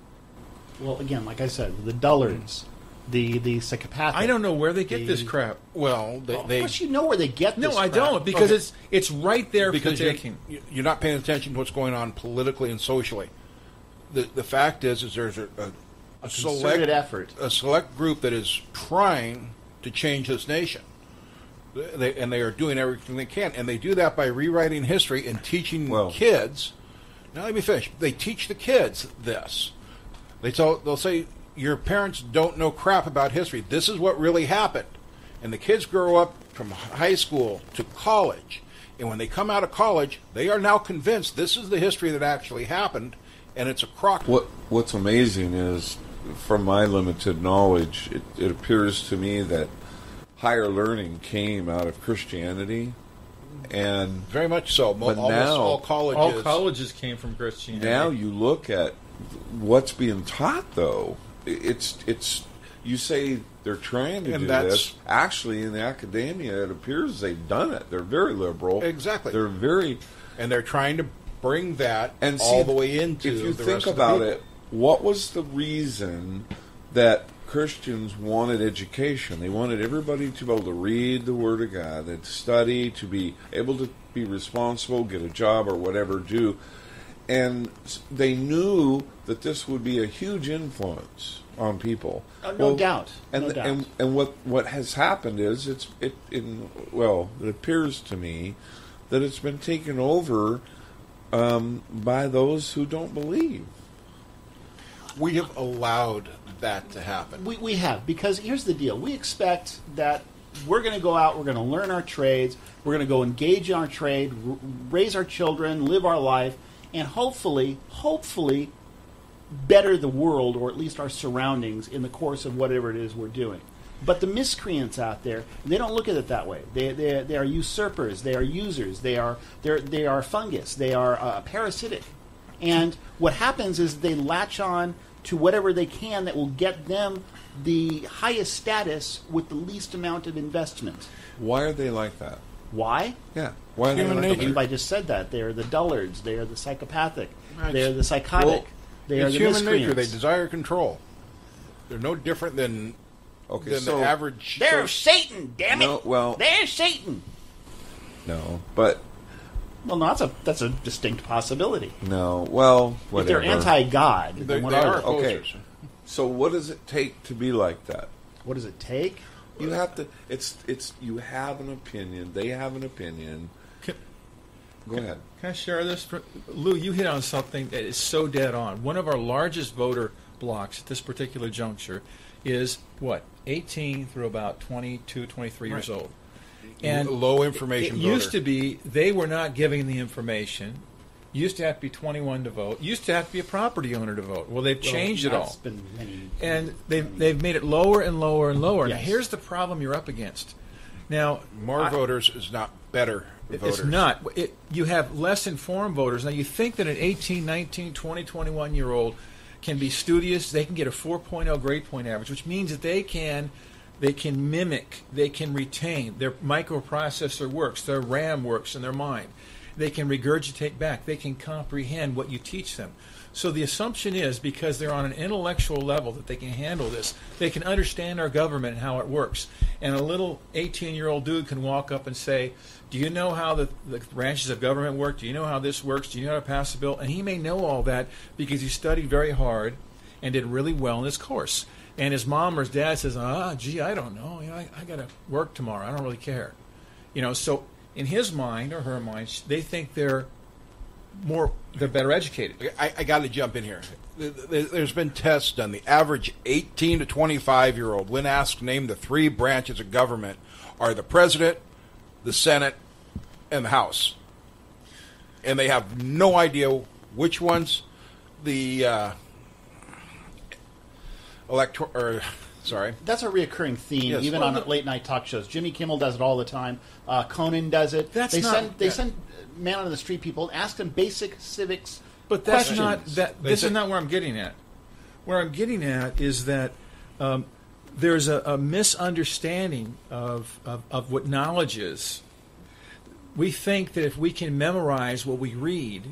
Well, again, like I said, the dullards, the psychopathic. I don't know where they get this crap. Well, Of course, you know where they get this. No, I crap. don't, because Okay. it's right there because for taking. you're not paying attention to what's going on politically and socially. The fact is there's a concerted effort. a select group that is trying to change this nation. They are doing everything they can, and they do that by rewriting history and teaching kids. Now let me finish. They teach the kids this. They'll say, your parents don't know crap about history. This is what really happened. And the kids grow up from high school to college. And when they come out of college, they are now convinced this is the history that actually happened, and it's a crock. What's amazing is, from my limited knowledge, it appears to me that higher learning came out of Christianity, and Very much so. But Almost now- all colleges. All colleges came from Christianity. now you look at what's being taught, though. It's you say they're trying to And do that's- this. Actually, in the academia, it appears they've done it. They're very liberal. Exactly. They're very And they're trying to bring that and all see, the way into if you the think rest of about the it, what was the reason that Christians wanted education? They wanted everybody to be able to read the Word of God, and to study, to be able to be responsible, get a job or whatever, do. And they knew that this would be a huge influence on people. No doubt. And No doubt. and what has happened is it appears to me that it's been taken over by those who don't believe. We have allowed that to happen. We have, because here's the deal. We expect that we're going to go out, we're going to learn our trades, we're going to go engage in our trade, raise our children, live our life, and hopefully better the world, or at least our surroundings, in the course of whatever it is we're doing. But the miscreants out there, they don't look at it that way. They are usurpers, they are users, they are fungus, they are parasitic. And what happens is they latch on to whatever they can that will get them the highest status with the least amount of investment. Why are they like that? Why? Yeah. Why are they Human like nature. that? I just said that. They are the dullards. They are the psychopathic. Right. They are the psychotic. Well, they are It's the human miscreants. nature. They desire control. They're no different than Okay, the so average. They're Satan, damn it! No, well- they're Satan. no, but Well, no, that's a distinct possibility. no, well, whatever. If they're anti-God, They, then what they are are they? Okay. opposers. So what does it take to be like that? What does it take? You have to. It's. You have an opinion. They have an opinion. Can, Go ahead. can I share this? Lou, you hit on something that is so dead on. One of our largest voter blocks at this particular juncture is, 18 through about 22, 23 years old. And Low information It used voter. to be they were not giving the information. Used to have to be 21 to vote. Used to have to be a property owner to vote. Well, they've changed it all. That's been many, And they've made it lower and lower and lower. Now, Yes. here's the problem you're up against. Now, More voters is not better voters. it's not. You have less informed voters. Now, you think that an 18, 19, 20, 21-year-old can be studious. They can get a 4.0 grade point average, which means that they can mimic, they can retain. Their microprocessor works, their RAM works in their mind. They can regurgitate back. They can comprehend what you teach them. So the assumption is, because they're on an intellectual level, that they can handle this. They can understand our government and how it works. And a little 18-year-old dude can walk up and say, do you know how the branches of government work? Do you know how this works? Do you know how to pass a bill? And he may know all that because he studied very hard and did really well in his course. And his mom or his dad says, gee, I don't know. I got to work tomorrow. I don't really care. So in his mind or her mind, they think they're better educated. I got to jump in here. There's been tests done. The average 18 to 25-year-old, when asked to name the three branches of government, are the president, the Senate, and the House. And they have no idea which ones the That's a reoccurring theme, Yes, even well, on late night talk shows. Jimmy Kimmel does it all the time. Conan does it. That's they not- send man on the street people, ask them basic civics. But that's questions. not that. This is not where I'm getting at. Where I'm getting at is that there's a misunderstanding of what knowledge is. We think that if we can memorize what we read,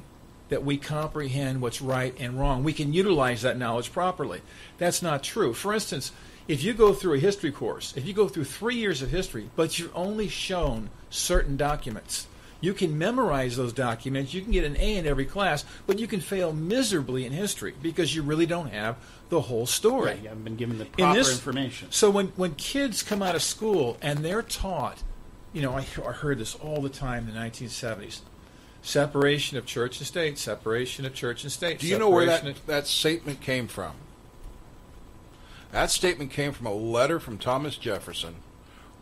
that we comprehend what's right and wrong. We can utilize that knowledge properly. That's not true. For instance, If you go through a history course, if you go through 3 years of history, but you're only shown certain documents, you can memorize those documents, you can get an A in every class, but you can fail miserably in history because you really don't have the whole story. Yeah, you haven't been given the proper information. So when kids come out of school and they're taught, I heard this all the time in the 1970s, separation of church and state, separation of church and state. Do you know where that statement came from? That statement came from a letter from Thomas Jefferson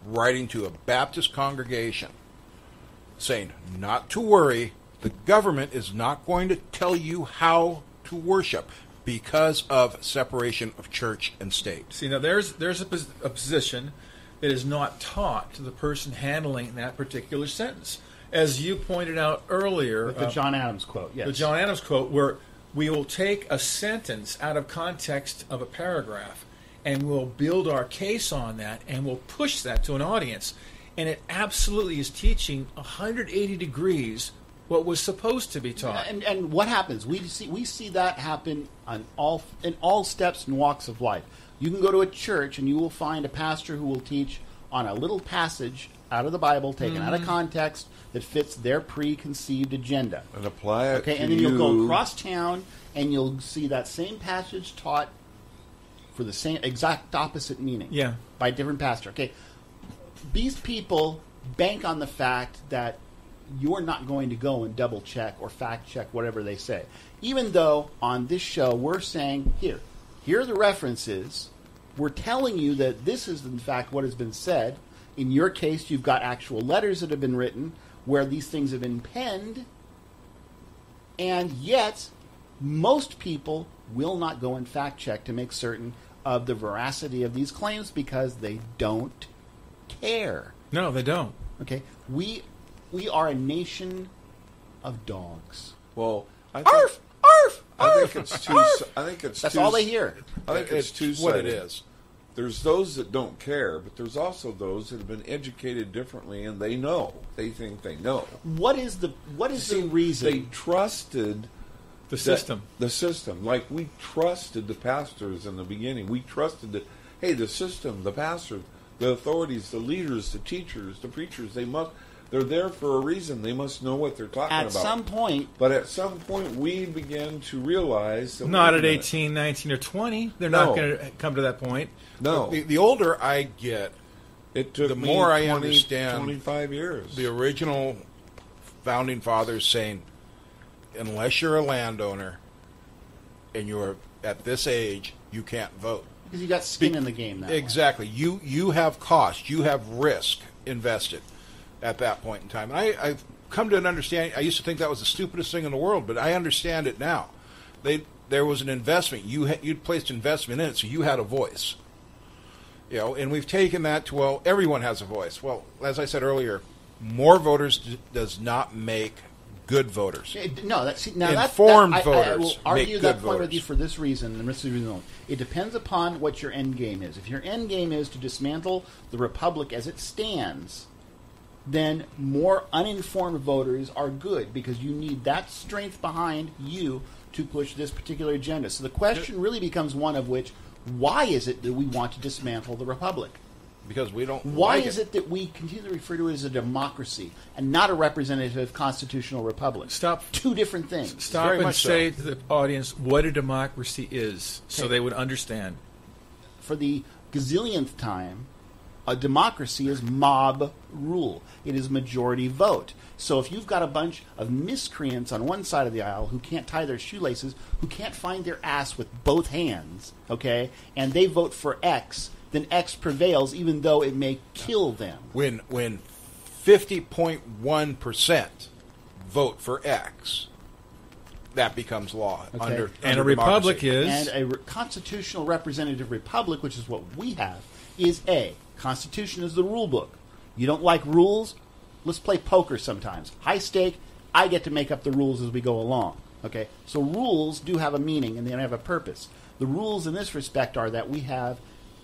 writing to a Baptist congregation saying, not to worry, the government is not going to tell you how to worship because of separation of church and state. See, now there's a position that is not taught to the person handling that particular sentence. As you pointed out earlier... With the John Adams quote, yes. The John Adams quote, where we will take a sentence out of context of a paragraph and we'll build our case on that and we'll push that to an audience. And it absolutely is teaching 180 degrees what was supposed to be taught. And what happens? We see that happen in all steps and walks of life. You can go to a church and you will find a pastor who will teach on a little passage out of the Bible taken out of context that fits their preconceived agenda. And apply it to and then you'll go across town and you'll see that same passage taught for the same exact opposite meaning by a different pastor. Okay. These people bank on the fact that you're not going to go and double check or fact check whatever they say. Even though on this show we're saying, here are the references. We're telling you that this is in fact what has been said. In your case, you've got actual letters that have been written where these things have been penned. And yet, most people will not go and fact check to make certain of the veracity of these claims because they don't care. No, they don't. Okay, we are a nation of dogs. Well, I think it's That's all they hear. I think it's two-sided. What it is. There's those that don't care, but there's also those that have been educated differently, and they know. They think they know. What is the reason? They trusted the system. The system. Like we trusted the pastors in the beginning. We trusted that, hey, the system, the pastors, the authorities, the leaders, the teachers, the preachers, they're there for a reason. They must know what they're talking about. At some point. But at some point, we began to realize that... Not at 18, 19, or 20. They're not going to come to that point. No. The older I get, it took the more I understand 25 years. The original founding fathers saying, unless you're a landowner and you're at this age, you can't vote. Because you got skin in the game now. Exactly. You have cost. You have risk invested at that point in time. And I've come to an understanding. I used to think that was the stupidest thing in the world, but I understand it now. There was an investment. You'd placed investment in it, so you had a voice. And we've taken that to, well, everyone has a voice. Well, as I said earlier, more voters does not make good voters. No, informed voters. I will argue that point voters. with you for this reason and this reason alone. It depends upon what your end game is. If your end game is to dismantle the republic as it stands, then more uninformed voters are good because you need that strength behind you to push this particular agenda. So the question really becomes one of which, why is it that we want to dismantle the republic? Because we don't. Why is it that we continue to refer to it as a democracy and not a representative constitutional republic? Two different things. Stop and say to the audience what a democracy is, so they would understand. For the gazillionth time, a democracy is mob rule. It is majority vote. So if you've got a bunch of miscreants on one side of the aisle who can't tie their shoelaces, who can't find their ass with both hands, okay, and they vote for X, then X prevails even though it may kill them. When 50.1% vote for X, that becomes law. Okay. And a republic is... And a constitutional representative republic, which is what we have, is A. Constitution is the rule book. You don't like rules? Let's play poker sometimes. High stake, I get to make up the rules as we go along. Okay? So rules do have a meaning and they have a purpose. The rules in this respect are that we have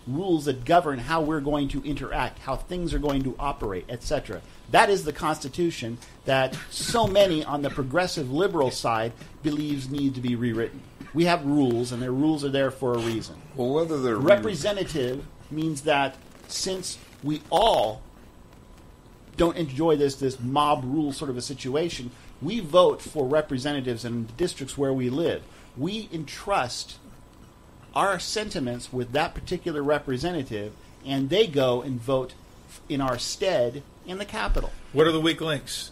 rules that govern how we're going to interact, how things are going to operate, etc. That is the Constitution that so many on the progressive liberal side believes need to be rewritten. We have rules, and their rules are there for a reason. Well, whether they're Representative means that since we all don't enjoy this mob rule sort of a situation, we vote for representatives in the districts where we live. We entrust our sentiments with that particular representative, and they go and vote in our stead in the capital. What are the weak links?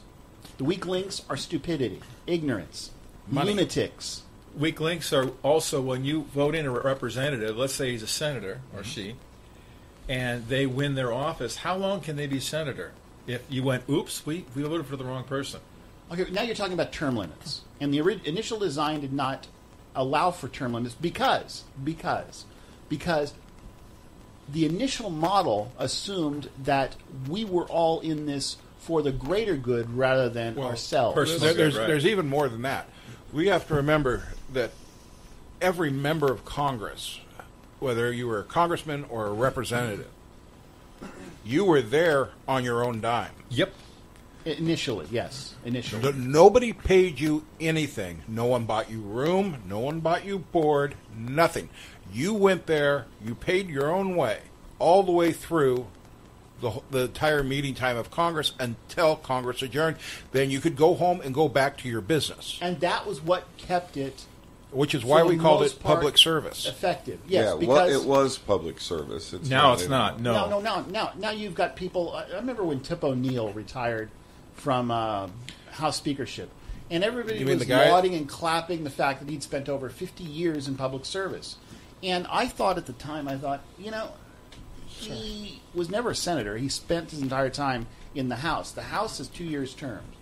The weak links are stupidity, ignorance, Money. lunatics. Weak links are also when you vote in a representative, let's say he's a senator or she, and they win their office, how long can they be senator? If you went, oops, we voted for the wrong person. Okay, now you're talking about term limits. And the initial design did not allow for term limits because the initial model assumed that we were all in this for the greater good rather than ourselves. personal There's, right. there's even more than that. We have to remember that every member of Congress, whether you were a congressman or a representative, you were there on your own dime. Yep. Initially, yes. Initially. Nobody paid you anything. No one bought you room. No one bought you board. Nothing. You went there. You paid your own way all the way through the entire meeting time of Congress until Congress adjourned. Then you could go home and go back to your business. And that was what kept it, Which is why for we the called most it part, public service. effective. Yes, yeah, because it was public service. Now it's not. No. Now you've got people. I remember when Tip O'Neill retired from House speakership, and everybody You mean was the guy- lauding and clapping the fact that he'd spent over 50 years in public service. And I thought at the time, he was never a senator. He spent his entire time in the House. The House is 2 years terms.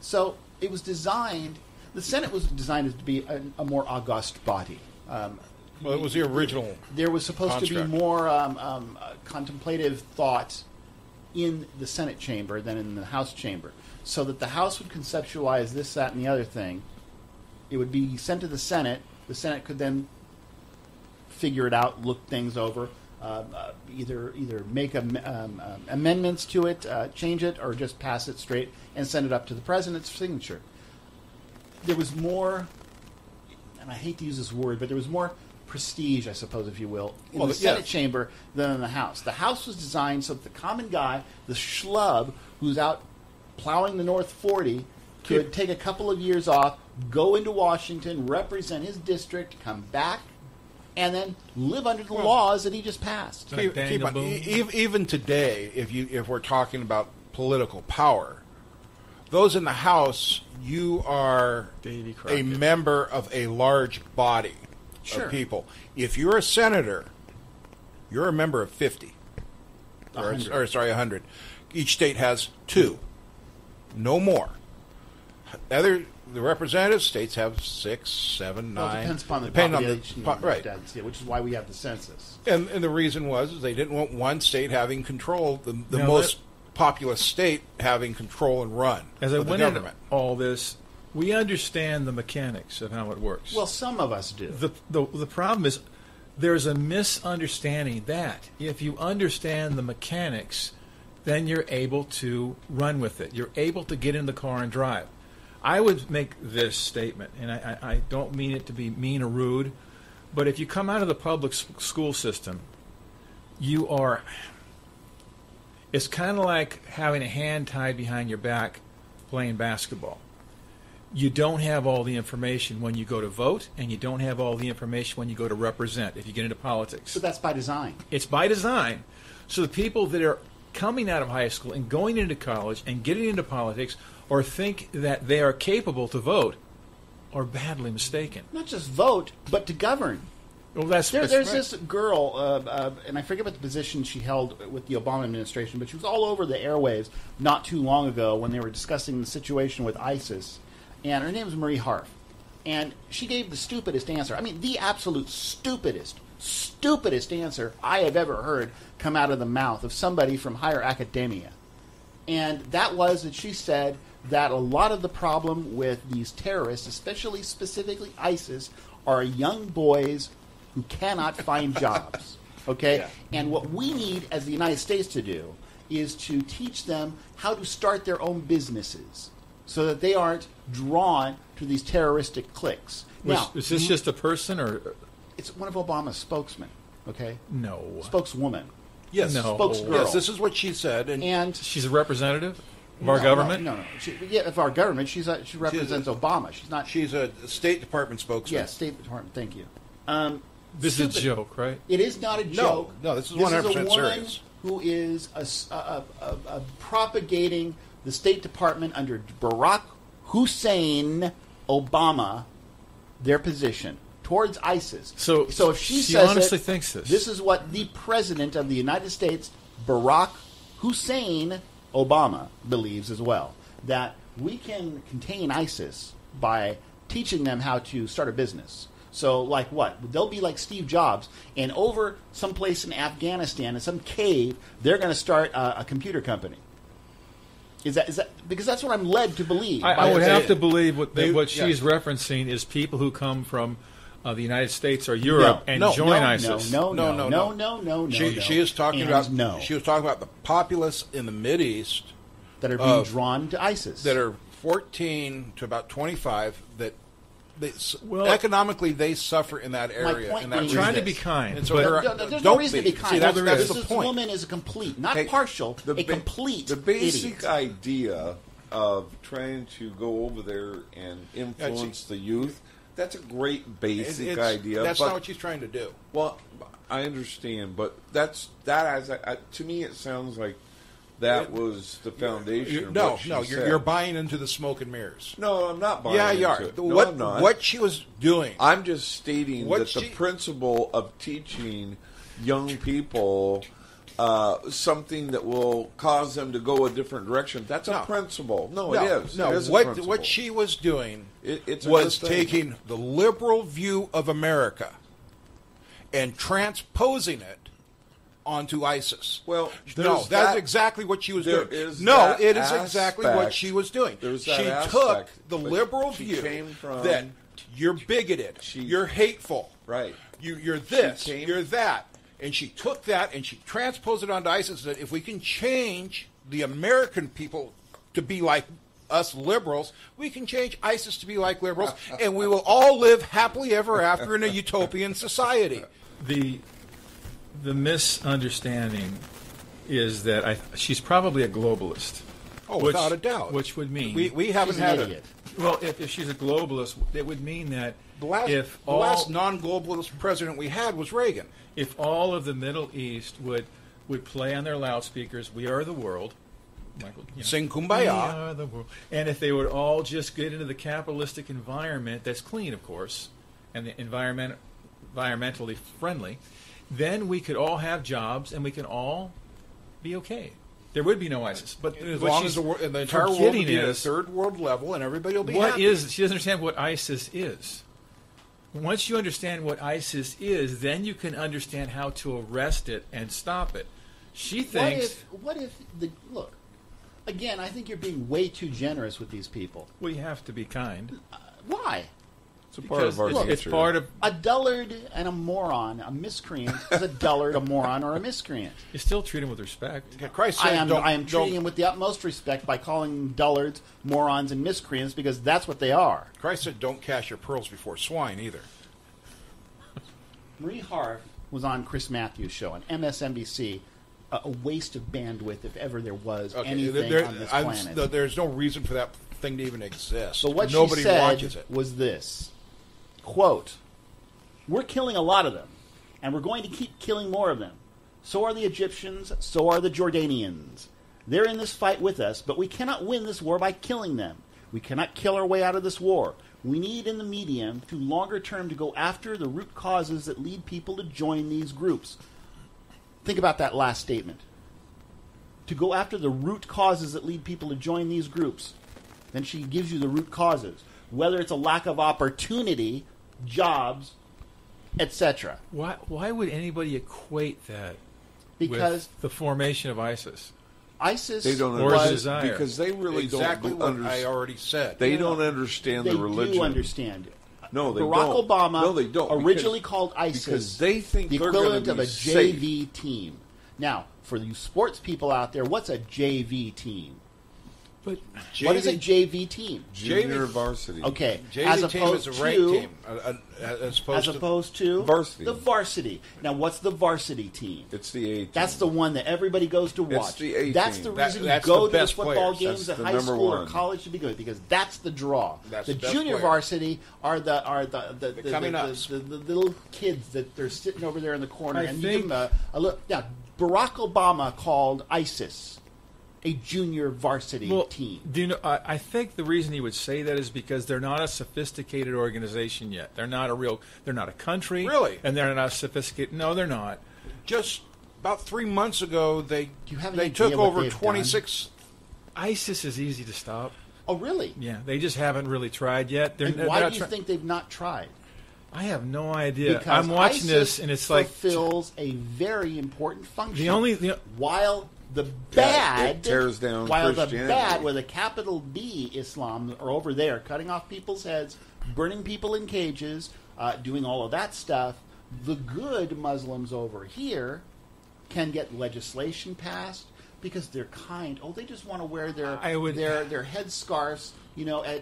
So it was designed, the Senate was designed to be a more august body. Well, it was the original. There was supposed to construct. be more contemplative thought in the Senate chamber than in the House chamber, so that the House would conceptualize this, that, and the other thing. It would be sent to the Senate. The Senate could then figure it out, look things over, either make amendments to it, change it, or just pass it straight and send it up to the president's signature. There was more, and I hate to use this word, but there was more prestige, I suppose, if you will, in the Senate chamber than in the House. The House was designed so that the common guy, the schlub who's out plowing the North 40, could take a couple of years off, go into Washington, represent his district, come back, and then live under the laws that he just passed. Like Daniel on. Boone. Even today, if we're talking about political power, those in the House, you are Davy a Crockett. member of a large body of people. If you're a senator, you're a member of 50. 100. Each state has 2. No more. The representative states have 6, 7, 9. Well, it depends upon the depending on population, right. which is why we have the census. And the reason was they didn't want one state having control, the Now most populous state having control and run As I of the went into government. all this, we understand the mechanics of how it works. Well, some of us do. The problem is there's a misunderstanding that if you understand the mechanics, then you're able to run with it. You're able to get in the car and drive. I would make this statement, and I don't mean it to be mean or rude, but if you come out of the public school system, it's kind of like having a hand tied behind your back playing basketball. You don't have all the information when you go to vote, and you don't have all the information when you go to represent if you get into politics. So that's by design. It's by design. So the people that are coming out of high school and going into college and getting into politics or think that they are capable to vote are badly mistaken. Not just vote, but to govern. Well, there's There's this girl, and I forget what the position she held with the Obama administration, but she was all over the airwaves not too long ago when they were discussing the situation with ISIS. And her name is Marie Harf. And she gave the stupidest answer. I mean, the absolute stupidest answer I have ever heard come out of the mouth of somebody from higher academia. And that was that she said that a lot of the problem with these terrorists, specifically ISIS, are young boys who cannot find jobs. Okay? Yeah. And what we need as the United States to do is to teach them how to start their own businesses so that they aren't drawn to these terroristic cliques. Now, is this just a person or it's one of Obama's spokesmen, okay? no? Spokeswoman. Yes. No. Spokesgirl. Yes, this is what she said. And She's a representative of our No, government? No. Of our government. She represents Obama. She's not. she's a State Department spokesman. Yes, State Department. Thank you. This is a stupid. joke, right? It is not a joke. No, this is This 100% is a woman serious. who is propagating the State Department under Barack Hussein Obama, their position towards ISIS. So if she she says honestly it, thinks this. This is what the President of the United States, Barack Hussein Obama, believes as well. That we can contain ISIS by teaching them how to start a business. So, like what? They'll be like Steve Jobs, and over someplace in Afghanistan, in some cave, they're going to start a computer company. Is that because that's what I'm led to believe? I would by- have to believe They- what she's yes. referencing is people who come from the United States or Europe and join ISIS. No. She is talking And about no, She was talking about the populace in the Mid East that are being drawn to ISIS. that are 14 to about 25 that Well, economically they suffer in that area. point in that being trying to this. be kind. And so but her- There's don't no reason to be kind. See, that's this the point. woman is a complete, not Hey, partial, the a ba- complete The basic idiot. idea of trying to go over there and influence the youth, that's a great basic It's- idea. That's but, not what she's trying to do. Well, I understand, but to me it sounds like that was the foundation of what she said. You're buying into the smoke and mirrors. No, I'm not buying Yeah, into you are. it. What, I'm not. what she was doing. I'm just stating What that the she- principle of teaching young people something that will cause them to go a different direction, that's a No. principle. No, No, it is. no. It is a What principle. she was doing It's a was good thing. taking the liberal view of America and transposing it onto ISIS. Well, no, there's that's that- exactly what she was there doing. is No, that it is exactly what aspect. she was doing. There's She that took aspect, the but liberal she view came from- that you're bigoted, you're hateful, Right. you're this, She came- you're that. And she took that and she transposed it onto ISIS that if we can change the American people to be like us liberals, we can change ISIS to be like liberals, and we will all live happily ever after in a utopian society. the misunderstanding is that she's probably a globalist. Oh, without a doubt. Which would mean We haven't She's an had idiot. well, if she's a globalist, it would mean that the last non-globalist president we had was Reagan. if all of the Middle East would play on their loudspeakers, "We are the world," Michael, Sing "We Kumbaya. are the world," and if they would all just get into the capitalistic environment that's clean, of course, and the environmentally friendly, then we could all have jobs and we can all be okay. There would be no ISIS, but As what long she's as the entire world would forgetting be at a is third world level and everybody will be what happy. is she doesn't understand what ISIS is. Once you understand what ISIS is, then you can understand how to arrest it and stop it. She thinks look, again, I think you're being way too generous with these people. we have to be kind. Why? It's a part of our it's, nature. it's part of. A dullard and a moron, a miscreant, is a dullard, a moron, or a miscreant. You still treat him with respect. Christ I said, am don't- treating them with the utmost respect by calling them dullards, morons, and miscreants because that's what they are. Christ said, "Don't cast your pearls before swine." Either. Marie Harf was on Chris Matthews' show on MSNBC. A waste of bandwidth if ever there was anything on this planet. There's no reason for that thing to even exist. But what Nobody she said watches it. was this, quote, "We're killing a lot of them, and we're going to keep killing more of them. So are the Egyptians, so are the Jordanians. They're in this fight with us, but we cannot win this war by killing them. We cannot kill our way out of this war. We need in the medium to longer term to go after the root causes that lead people to join these groups." Think about that last statement. To go after the root causes that lead people to join these groups. Then she gives you the root causes. Whether it's a lack of opportunity, jobs, etc. Why would anybody equate that Because with the formation of ISIS? ISIS They don't Or understand desire. because they really Exactly don't what understand. I already said. They don't understand they the religion. do understand it. No, they Barack don't. Obama No, they don't, originally because- called ISIS because they think the they're equivalent gonna of be a safe. JV team. Now, for you sports people out there, what's a JV team? But What is a JV team? Junior varsity. Okay, JV as team opposed is a ranked to team, as opposed to Varsity. the varsity. Now, what's the varsity team? It's the A team. That's the one that everybody goes to watch. the A That's team. the That- reason that's you go the to the best football players. games That's at the high number school or one. college to be good because that's the draw. That's the the best junior players. varsity are the coming ups. the little kids that they're sitting over there in the corner, I and you think- give them a look. Now, Barack Obama called ISIS a junior varsity team. Do you know? I think the reason he would say that is because they're not a sophisticated organization yet. They're not a country. Really? And they're not sophisticated. No, they're not. just about 3 months ago, Do you have any they idea took what over they've done? 26. ISIS is easy to stop. Oh, really? Yeah, they just haven't really tried yet. And They're why not do you try- think they've not tried? I have no idea. Because I'm watching ISIS this, and it's like fulfills a very important function. the While the Yeah, bad it tears down while the Christianity. bad with a capital B Islam are over there cutting off people's heads, burning people in cages, doing all of that stuff, the good Muslims over here can get legislation passed because they're kind. Oh, they just want to wear their headscarves,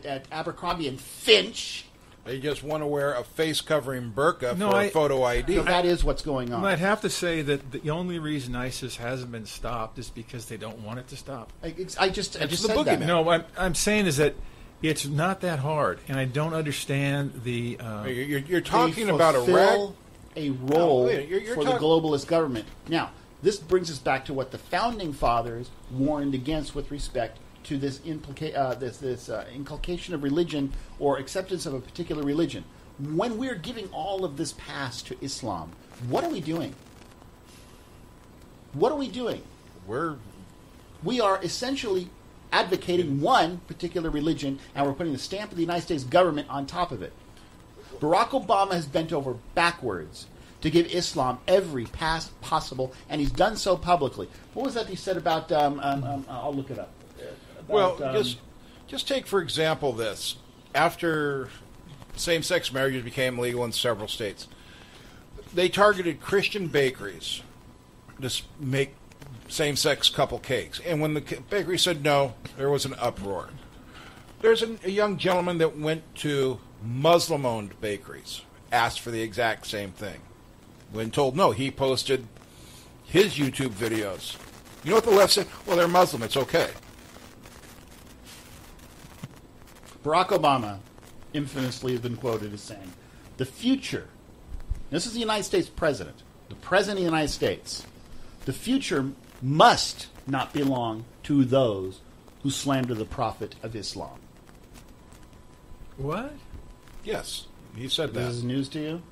at Abercrombie and Finch. They just want to wear a face covering burqa No, for I- a photo ID. So that is what's going on. I'd have to say that the only reason ISIS hasn't been stopped is because they don't want it to stop. I just the said that. boogeyman. No, what I'm saying is that it's not that hard, and I don't understand the. You're talking They about a fulfill a role No, you're for the globalist government. Now, this brings us back to what the founding fathers warned against with respect to this inculcation of religion or acceptance of a particular religion. When we're giving all of this pass to Islam, what are we doing? What are we doing? We are essentially advocating one particular religion, and we're putting the stamp of the United States government on top of it. Barack Obama has bent over backwards to give Islam every pass possible, and he's done so publicly. What was that he said about? I'll look it up. Just take for example this. After same-sex marriages became legal in several states, they targeted Christian bakeries to make same-sex couple cakes. And when the bakery said no, there was an uproar. There's a young gentleman that went to Muslim-owned bakeries, asked for the exact same thing. When told no, he posted his YouTube videos. You know what the left said? Well, they're Muslim. It's okay. Barack Obama infamously has been quoted as saying, the future, this is the United States president, the president of the United States, the future must not belong to those who slander the prophet of Islam. What? Yes, he said This that. is news to you?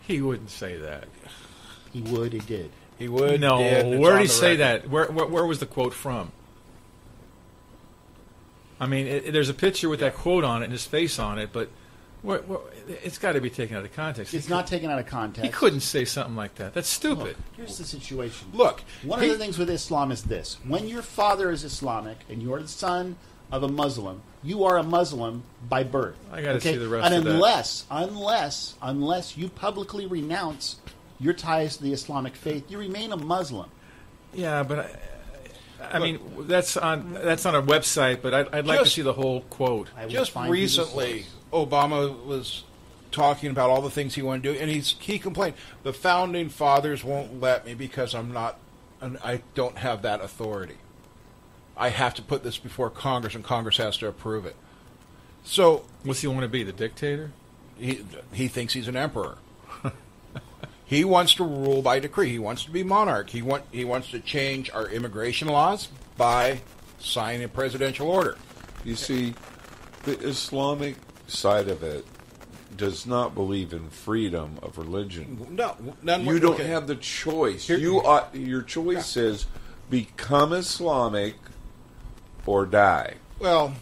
He wouldn't say that. He would, he did. He would. No, did, it's where on did he the say record. that? Where was the quote from? I mean, there's a picture with that quote on it and his face on it, but it's got to be taken out of context. It's not taken out of context. He couldn't say something like that. That's stupid. Look, here's the situation. Look, One of the things with Islam is this. When your father is Islamic and you're the son of a Muslim, you are a Muslim by birth. I gotta see the rest and of that. unless you publicly renounce your ties to the Islamic faith, you remain a Muslim. Yeah, but I mean that's on a website. But I'd like to see the whole quote. I will just find you the recently, source. Obama was talking about all the things he wanted to do, and he complained, the founding fathers won't let me because I don't have that authority. I have to put this before Congress, and Congress has to approve it. So What's he want to be? The dictator? he thinks he's an emperor. He wants to rule by decree. He wants to be monarch. He wants to change our immigration laws by signing a presidential order. You see, the Islamic side of it does not believe in freedom of religion. No, You don't have the choice. Your choice is become Islamic or die. Well,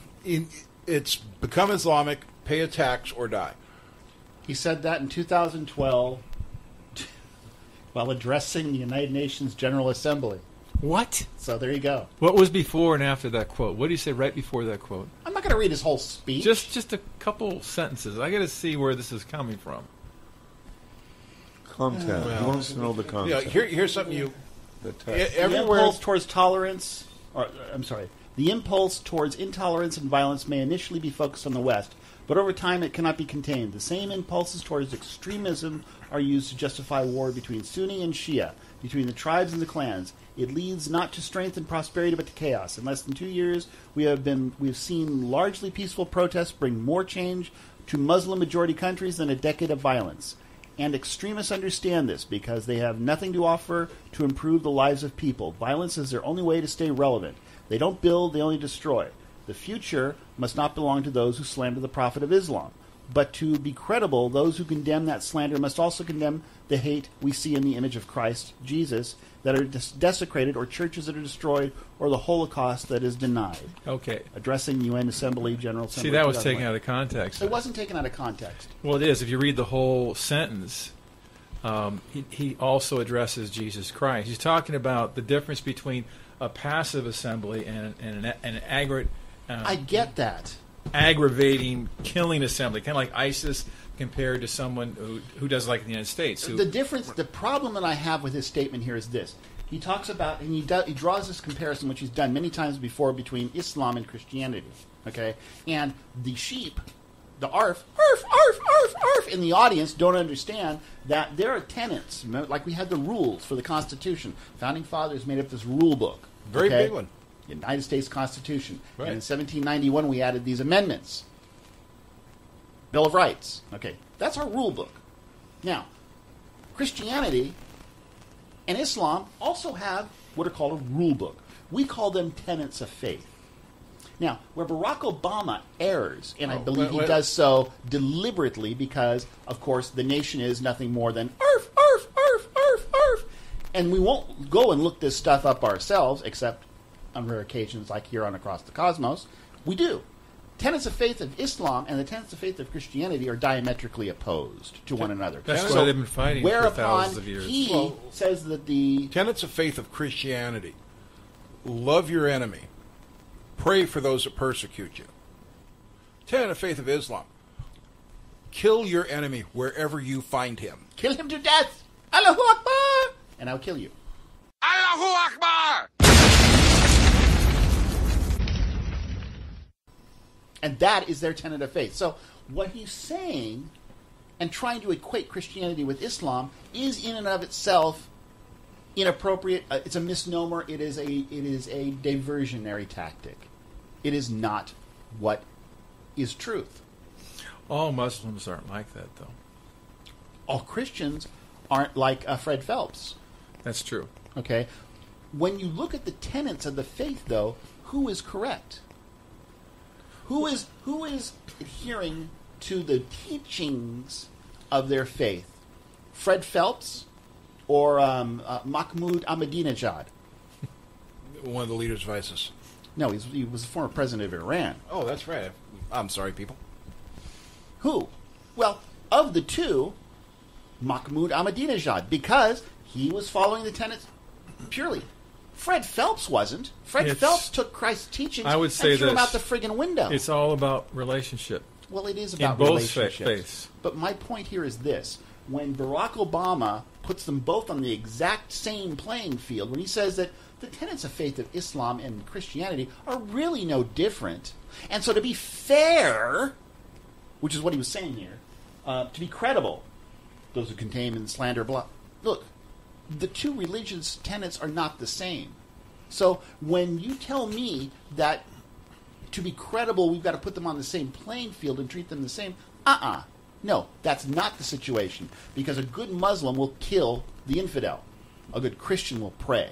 it's become Islamic, pay a tax, or die. He said that in 2012 while addressing the United Nations General Assembly. What? So there you go. What was before and after that quote? What did he say right before that quote? I'm not going to read his whole speech. Just a couple sentences. I got to see where this is coming from. Content. He wants to know the Yeah, content. here's something you The text. the everywhere. impulse towards tolerance, or I'm sorry, The impulse towards intolerance and violence may initially be focused on the West, but over time it cannot be contained. The same impulses towards extremism are used to justify war between Sunni and Shia, between the tribes and the clans. It leads not to strength and prosperity, but to chaos. In less than 2 years, we have seen largely peaceful protests bring more change to Muslim-majority countries than a decade of violence. And extremists understand this because they have nothing to offer to improve the lives of people. Violence is their only way to stay relevant. They don't build, they only destroy. The future must not belong to those who slander the Prophet of Islam. But to be credible, those who condemn that slander must also condemn the hate we see in the image of Christ, Jesus, that are desecrated, or churches that are destroyed, or the Holocaust that is denied. Okay. Addressing UN Assembly, General Assembly. See, that was taken out of context. It wasn't taken out of context. Well, it is. If you read the whole sentence, he also addresses Jesus Christ. He's talking about the difference between a passive assembly and an aggregate. I get that. Aggravating, killing assembly, kind of like ISIS compared to someone who does like in the United States. The problem that I have with his statement here is this. He talks about, and he draws this comparison, which he's done many times before, between Islam and Christianity. Okay? And the sheep, the arf, in the audience don't understand that there are tenets, like we had the rules for the Constitution. Founding Fathers made up this rule book. Very big one. United States Constitution. Right. And in 1791 we added these amendments. Bill of Rights. Okay, that's our rule book. Now, Christianity and Islam also have what are called a rule book. We call them tenets of faith. Now, where Barack Obama errs, and I believe he does so deliberately because, of course, the nation is nothing more than arf, arf, arf, arf, arf. And we won't go and look this stuff up ourselves, except on rare occasions like here on Across the Cosmos. We do. Tenets of faith of Islam and the tenets of faith of Christianity are diametrically opposed to one another. That's why they've been fighting for thousands of years. He says that the tenets of faith of Christianity: love your enemy, pray for those that persecute you. Tenet of faith of Islam: kill your enemy wherever you find him. Kill him to death. Allahu Akbar, and I'll kill you. Allahu Akbar. And that is their tenet of faith. So what he's saying and trying to equate Christianity with Islam is in and of itself inappropriate. It's a misnomer. It is a diversionary tactic. It is not what is truth. All Muslims aren't like that, though. All Christians aren't like Fred Phelps. That's true. Okay? When you look at the tenets of the faith, though, who is correct? Who is adhering to the teachings of their faith? Fred Phelps or Mahmoud Ahmadinejad? One of the leaders of ISIS. No, he was the former president of Iran. Oh, that's right. I'm sorry, people. Who? Well, of the two, Mahmoud Ahmadinejad, because he was following the tenets purely. Fred Phelps wasn't. Phelps took Christ's teachings and threw him out the friggin' window. It's all about relationship. Well, it is about in both relationships. faiths. But my point here is this. When Barack Obama puts them both on the exact same playing field, when he says that the tenets of faith of Islam and Christianity are really no different, and so to be fair, which is what he was saying here, to be credible, those who contain and slander, blah. Look, the two religious tenets are not the same. So when you tell me that to be credible, we've got to put them on the same playing field and treat them the same, no, that's not the situation. Because a good Muslim will kill the infidel. A good Christian will pray.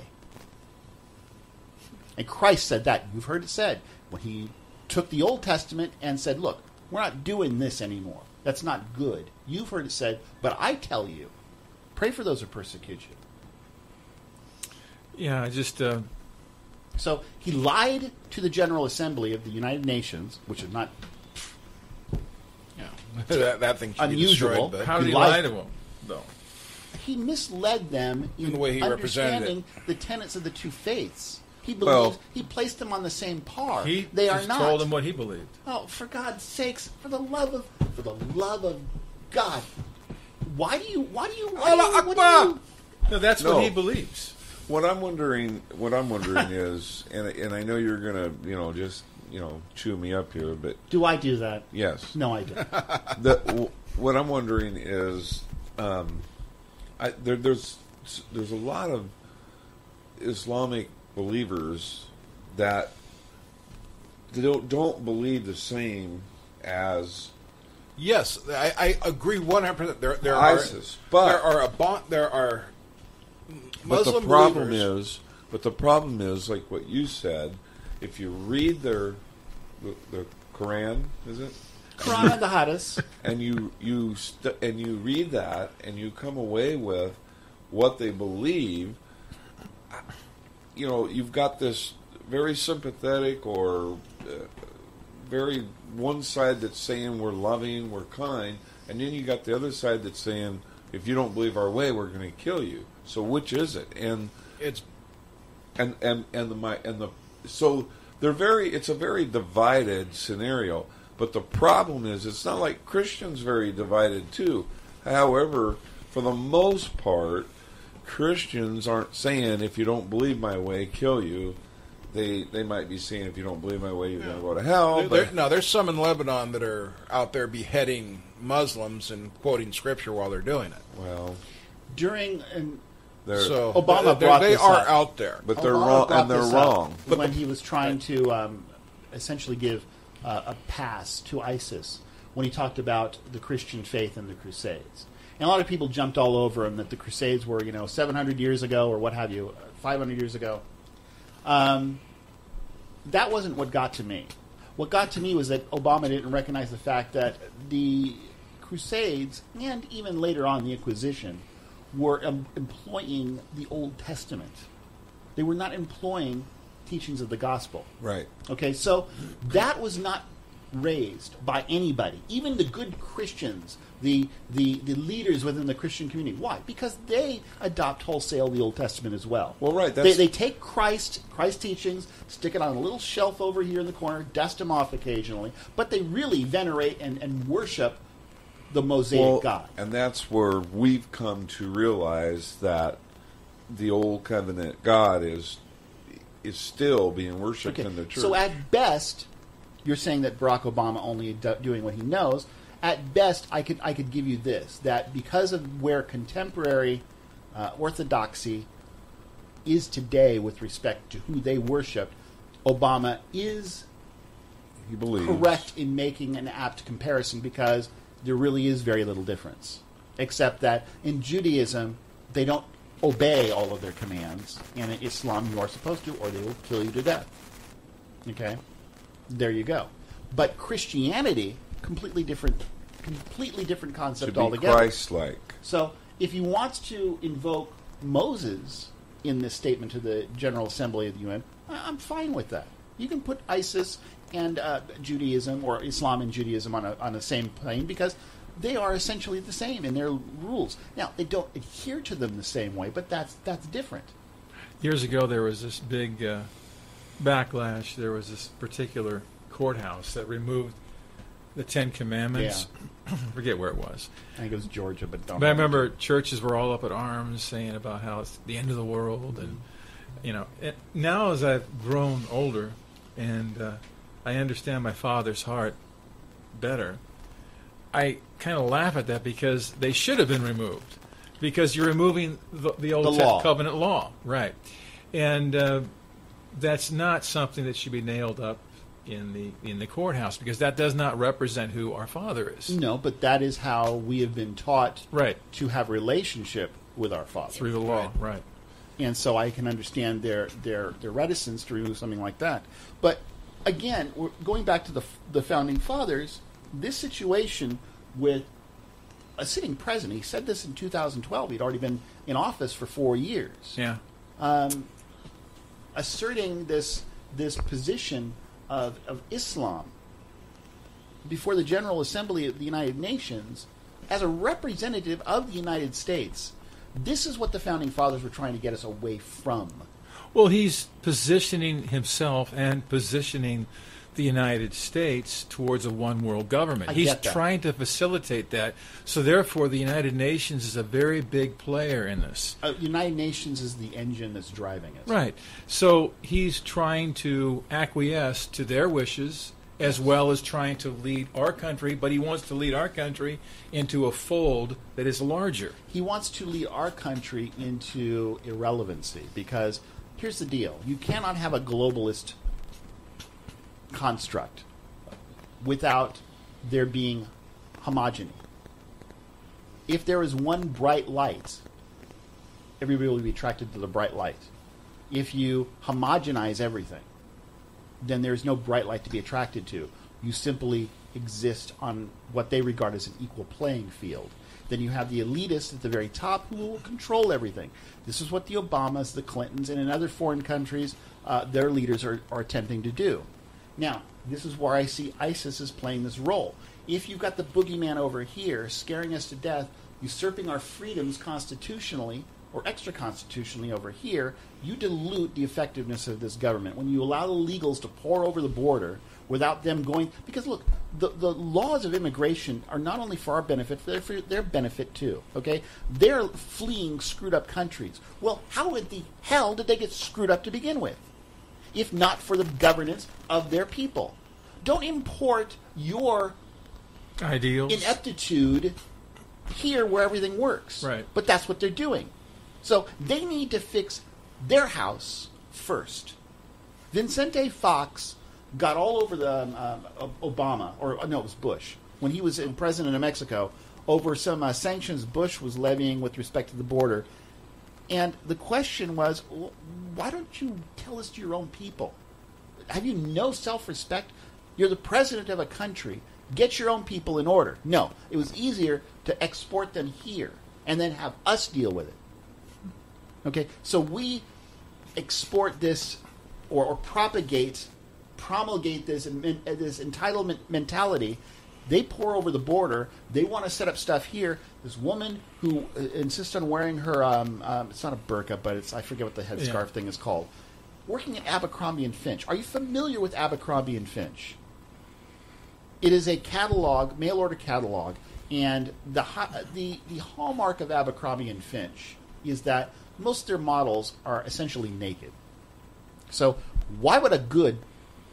And Christ said that. You've heard it said. When he took the Old Testament and said, look, we're not doing this anymore. That's not good. You've heard it said, but I tell you, pray for those who persecute you. Yeah, just... So he lied to the General Assembly of the United Nations, which is not that thing should unusual. Be destroyed, but how did he lie to them, though? He misled them in the way he understanding the tenets of the two faiths. He believes he placed them on the same par. They are not. Told them what he believed. Oh, for God's sakes! For the love of God! Why do you? No, that's what he believes. What I'm wondering is, and I know you're gonna, just chew me up here, but Do I do that? yes, No, I don't. what I'm wondering is, there's a lot of Islamic believers that don't believe the same as Yes, I agree 100%. There ISIS, there are but Muslim the problem believers. is like what you said. If you read the Quran, is it? Quran and the Hadiths. And you read that, and you come away with what they believe. You've got this very sympathetic or very one side that's saying we're loving, we're kind, and then you got the other side that's saying if you don't believe our way, we're going to kill you. So which is it? And It's so it's a very divided scenario. But the problem is, it's not like Christians very divided too. However, for the most part, Christians aren't saying if you don't believe my way, kill you. They might be saying if you don't believe my way, you're going to go to hell. there's some in Lebanon that are out there beheading Muslims and quoting scripture while they're doing it. Well, During So Obama brought they this are up. out there. but they're Obama wrong, brought and they're this up wrong. when he was trying to essentially give a pass to ISIS when he talked about the Christian faith and the Crusades. And a lot of people jumped all over him that the Crusades were, 700 years ago or what have you, 500 years ago. That wasn't what got to me. What got to me was that Obama didn't recognize the fact that the Crusades, and even later on the Inquisition, were employing the Old Testament. They were not employing teachings of the gospel. Right. Okay, so that was not raised by anybody, even the good Christians, the leaders within the Christian community. Why? Because they adopt wholesale the Old Testament as well. Well, right. They take Christ's teachings, stick it on a little shelf over here in the corner, dust them off occasionally, but they really venerate and worship the Mosaic God. And that's where we've come to realize that the Old Covenant God is still being worshipped in the church. So at best, you're saying that Barack Obama only doing what he knows. At best, I could give you this, that because of where contemporary orthodoxy is today with respect to who they worship, Obama is he believes correct in making an apt comparison because there really is very little difference, except that in Judaism, they don't obey all of their commands, and in Islam, you are supposed to, or they will kill you to death. Okay? There you go. But Christianity, completely different concept to be altogether. Christ-like. So if you want to invoke Moses in this statement to the General Assembly of the UN, I'm fine with that. You can put ISIS and Judaism or Islam and Judaism on the same plane because they are essentially the same in their rules. Now, they don't adhere to them the same way, but that's different. Years ago, there was this big backlash. There was this particular courthouse that removed the Ten Commandments. Yeah. Forget where it was. I think it was Georgia, but don't. But I remember churches were all up at arms saying about how it's the end of the world. And, now as I've grown older and I understand my father's heart better, I kind of laugh at that because they should have been removed. Because you're removing the old covenant law. Right. And that's not something that should be nailed up in the courthouse because that does not represent who our Father is. No, but that is how we have been taught to have a relationship with our Father. Through the law, right. And so I can understand their reticence to remove something like that. But again, we're going back to the Founding Fathers, this situation with a sitting president, he said this in 2012, he'd already been in office for 4 years. Yeah. Asserting this position of Islam before the General Assembly of the United Nations as a representative of the United States. This is what the Founding Fathers were trying to get us away from. Well, he's positioning himself and positioning the United States towards a one-world government. I He's get that. trying to facilitate that. So therefore, the United Nations is a very big player in this. United Nations is the engine that's driving it. Right. So he's trying to acquiesce to their wishes as well as trying to lead our country, but he wants to lead our country into a fold that is larger. He wants to lead our country into irrelevancy because here's the deal. You cannot have a globalist construct without there being homogeny. If there is one bright light, everybody will be attracted to the bright light. If you homogenize everything, then there's no bright light to be attracted to. You simply exist on what they regard as an equal playing field. Then you have the elitists at the very top who will control everything. This is what the Obamas, the Clintons, and in other foreign countries, their leaders are attempting to do. Now, this is where I see ISIS is playing this role. If you've got the boogeyman over here scaring us to death, usurping our freedoms constitutionally, or extra-constitutionally over here, you dilute the effectiveness of this government. When you allow the illegals to pour over the border without them going... Because, look, the laws of immigration are not only for our benefit, they're for their benefit, too, okay? They're fleeing screwed-up countries. Well, how in the hell did they get screwed up to begin with, if not for the governance of their people? Don't import your Ideals. ineptitude here where everything works. Right. But that's what they're doing. So they need to fix their house first. Vicente Fox got all over the Obama, or no, it was Bush, when he was president of Mexico, over some sanctions Bush was levying with respect to the border. And the question was, why don't you tell us to your own people? Have you no self-respect? You're the president of a country. Get your own people in order. No, it was easier to export them here and then have us deal with it. Okay, so we export this or promulgate this entitlement mentality. They pour over the border. They want to set up stuff here. This woman who insists on wearing her, it's not a burqa, but I forget what the headscarf thing is called, working at Abercrombie & Finch. Are you familiar with Abercrombie & Finch? It is a catalog, mail-order catalog, and the hallmark of Abercrombie & Finch is that most of their models are essentially naked. So why would a good,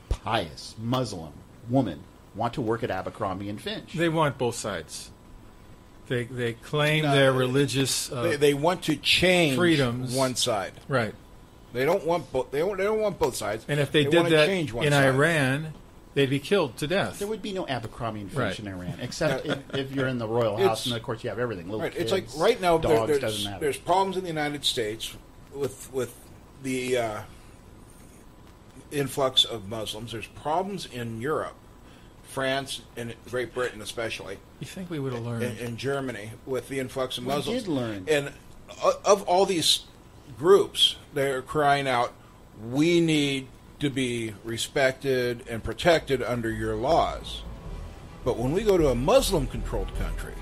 pious Muslim woman want to work at Abercrombie & Finch? They want both sides. They claim their religious they want to change freedoms. one side. Right. They don't want both. They don't want both sides. And if they did want to that change one in side. Iran, they'd be killed to death. There would be no Abercrombie & Finch Right. in Iran, except if you're in the royal house, and of course you have everything. Little Right. kids, It's like right now dogs, doesn't matter. there's problems in the United States with the influx of Muslims. There's problems in Europe, France, and Great Britain especially. You think we would have learned? In Germany with the influx of We Muslims. did learn. And of all these groups, they're crying out, we need to be respected and protected under your laws. But when we go to a Muslim-controlled country,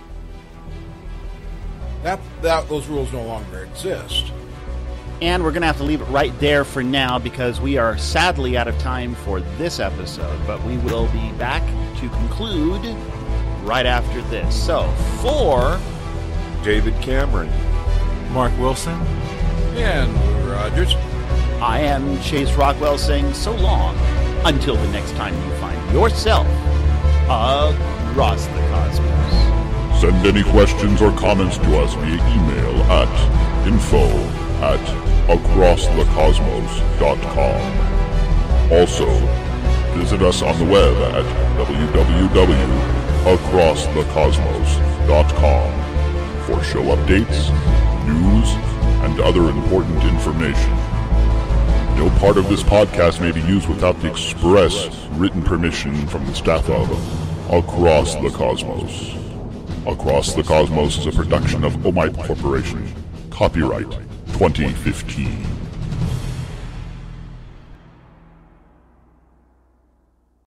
those rules no longer exist. And we're going to have to leave it right there for now because we are sadly out of time for this episode. But we will be back to conclude right after this. So, for David Cameron, Mark Wilson. And Rogers. I am Chase Rockwell saying so long until the next time you find yourself across the cosmos. Send any questions or comments to us via email at info@acrossthecosmos.com. Also, visit us on the web at www.acrossthecosmos.com for show updates, news, and other important information. No part of this podcast may be used without the express written permission from the staff of Across the Cosmos. Across the Cosmos is a production of Omite Corporation. Copyright 2015.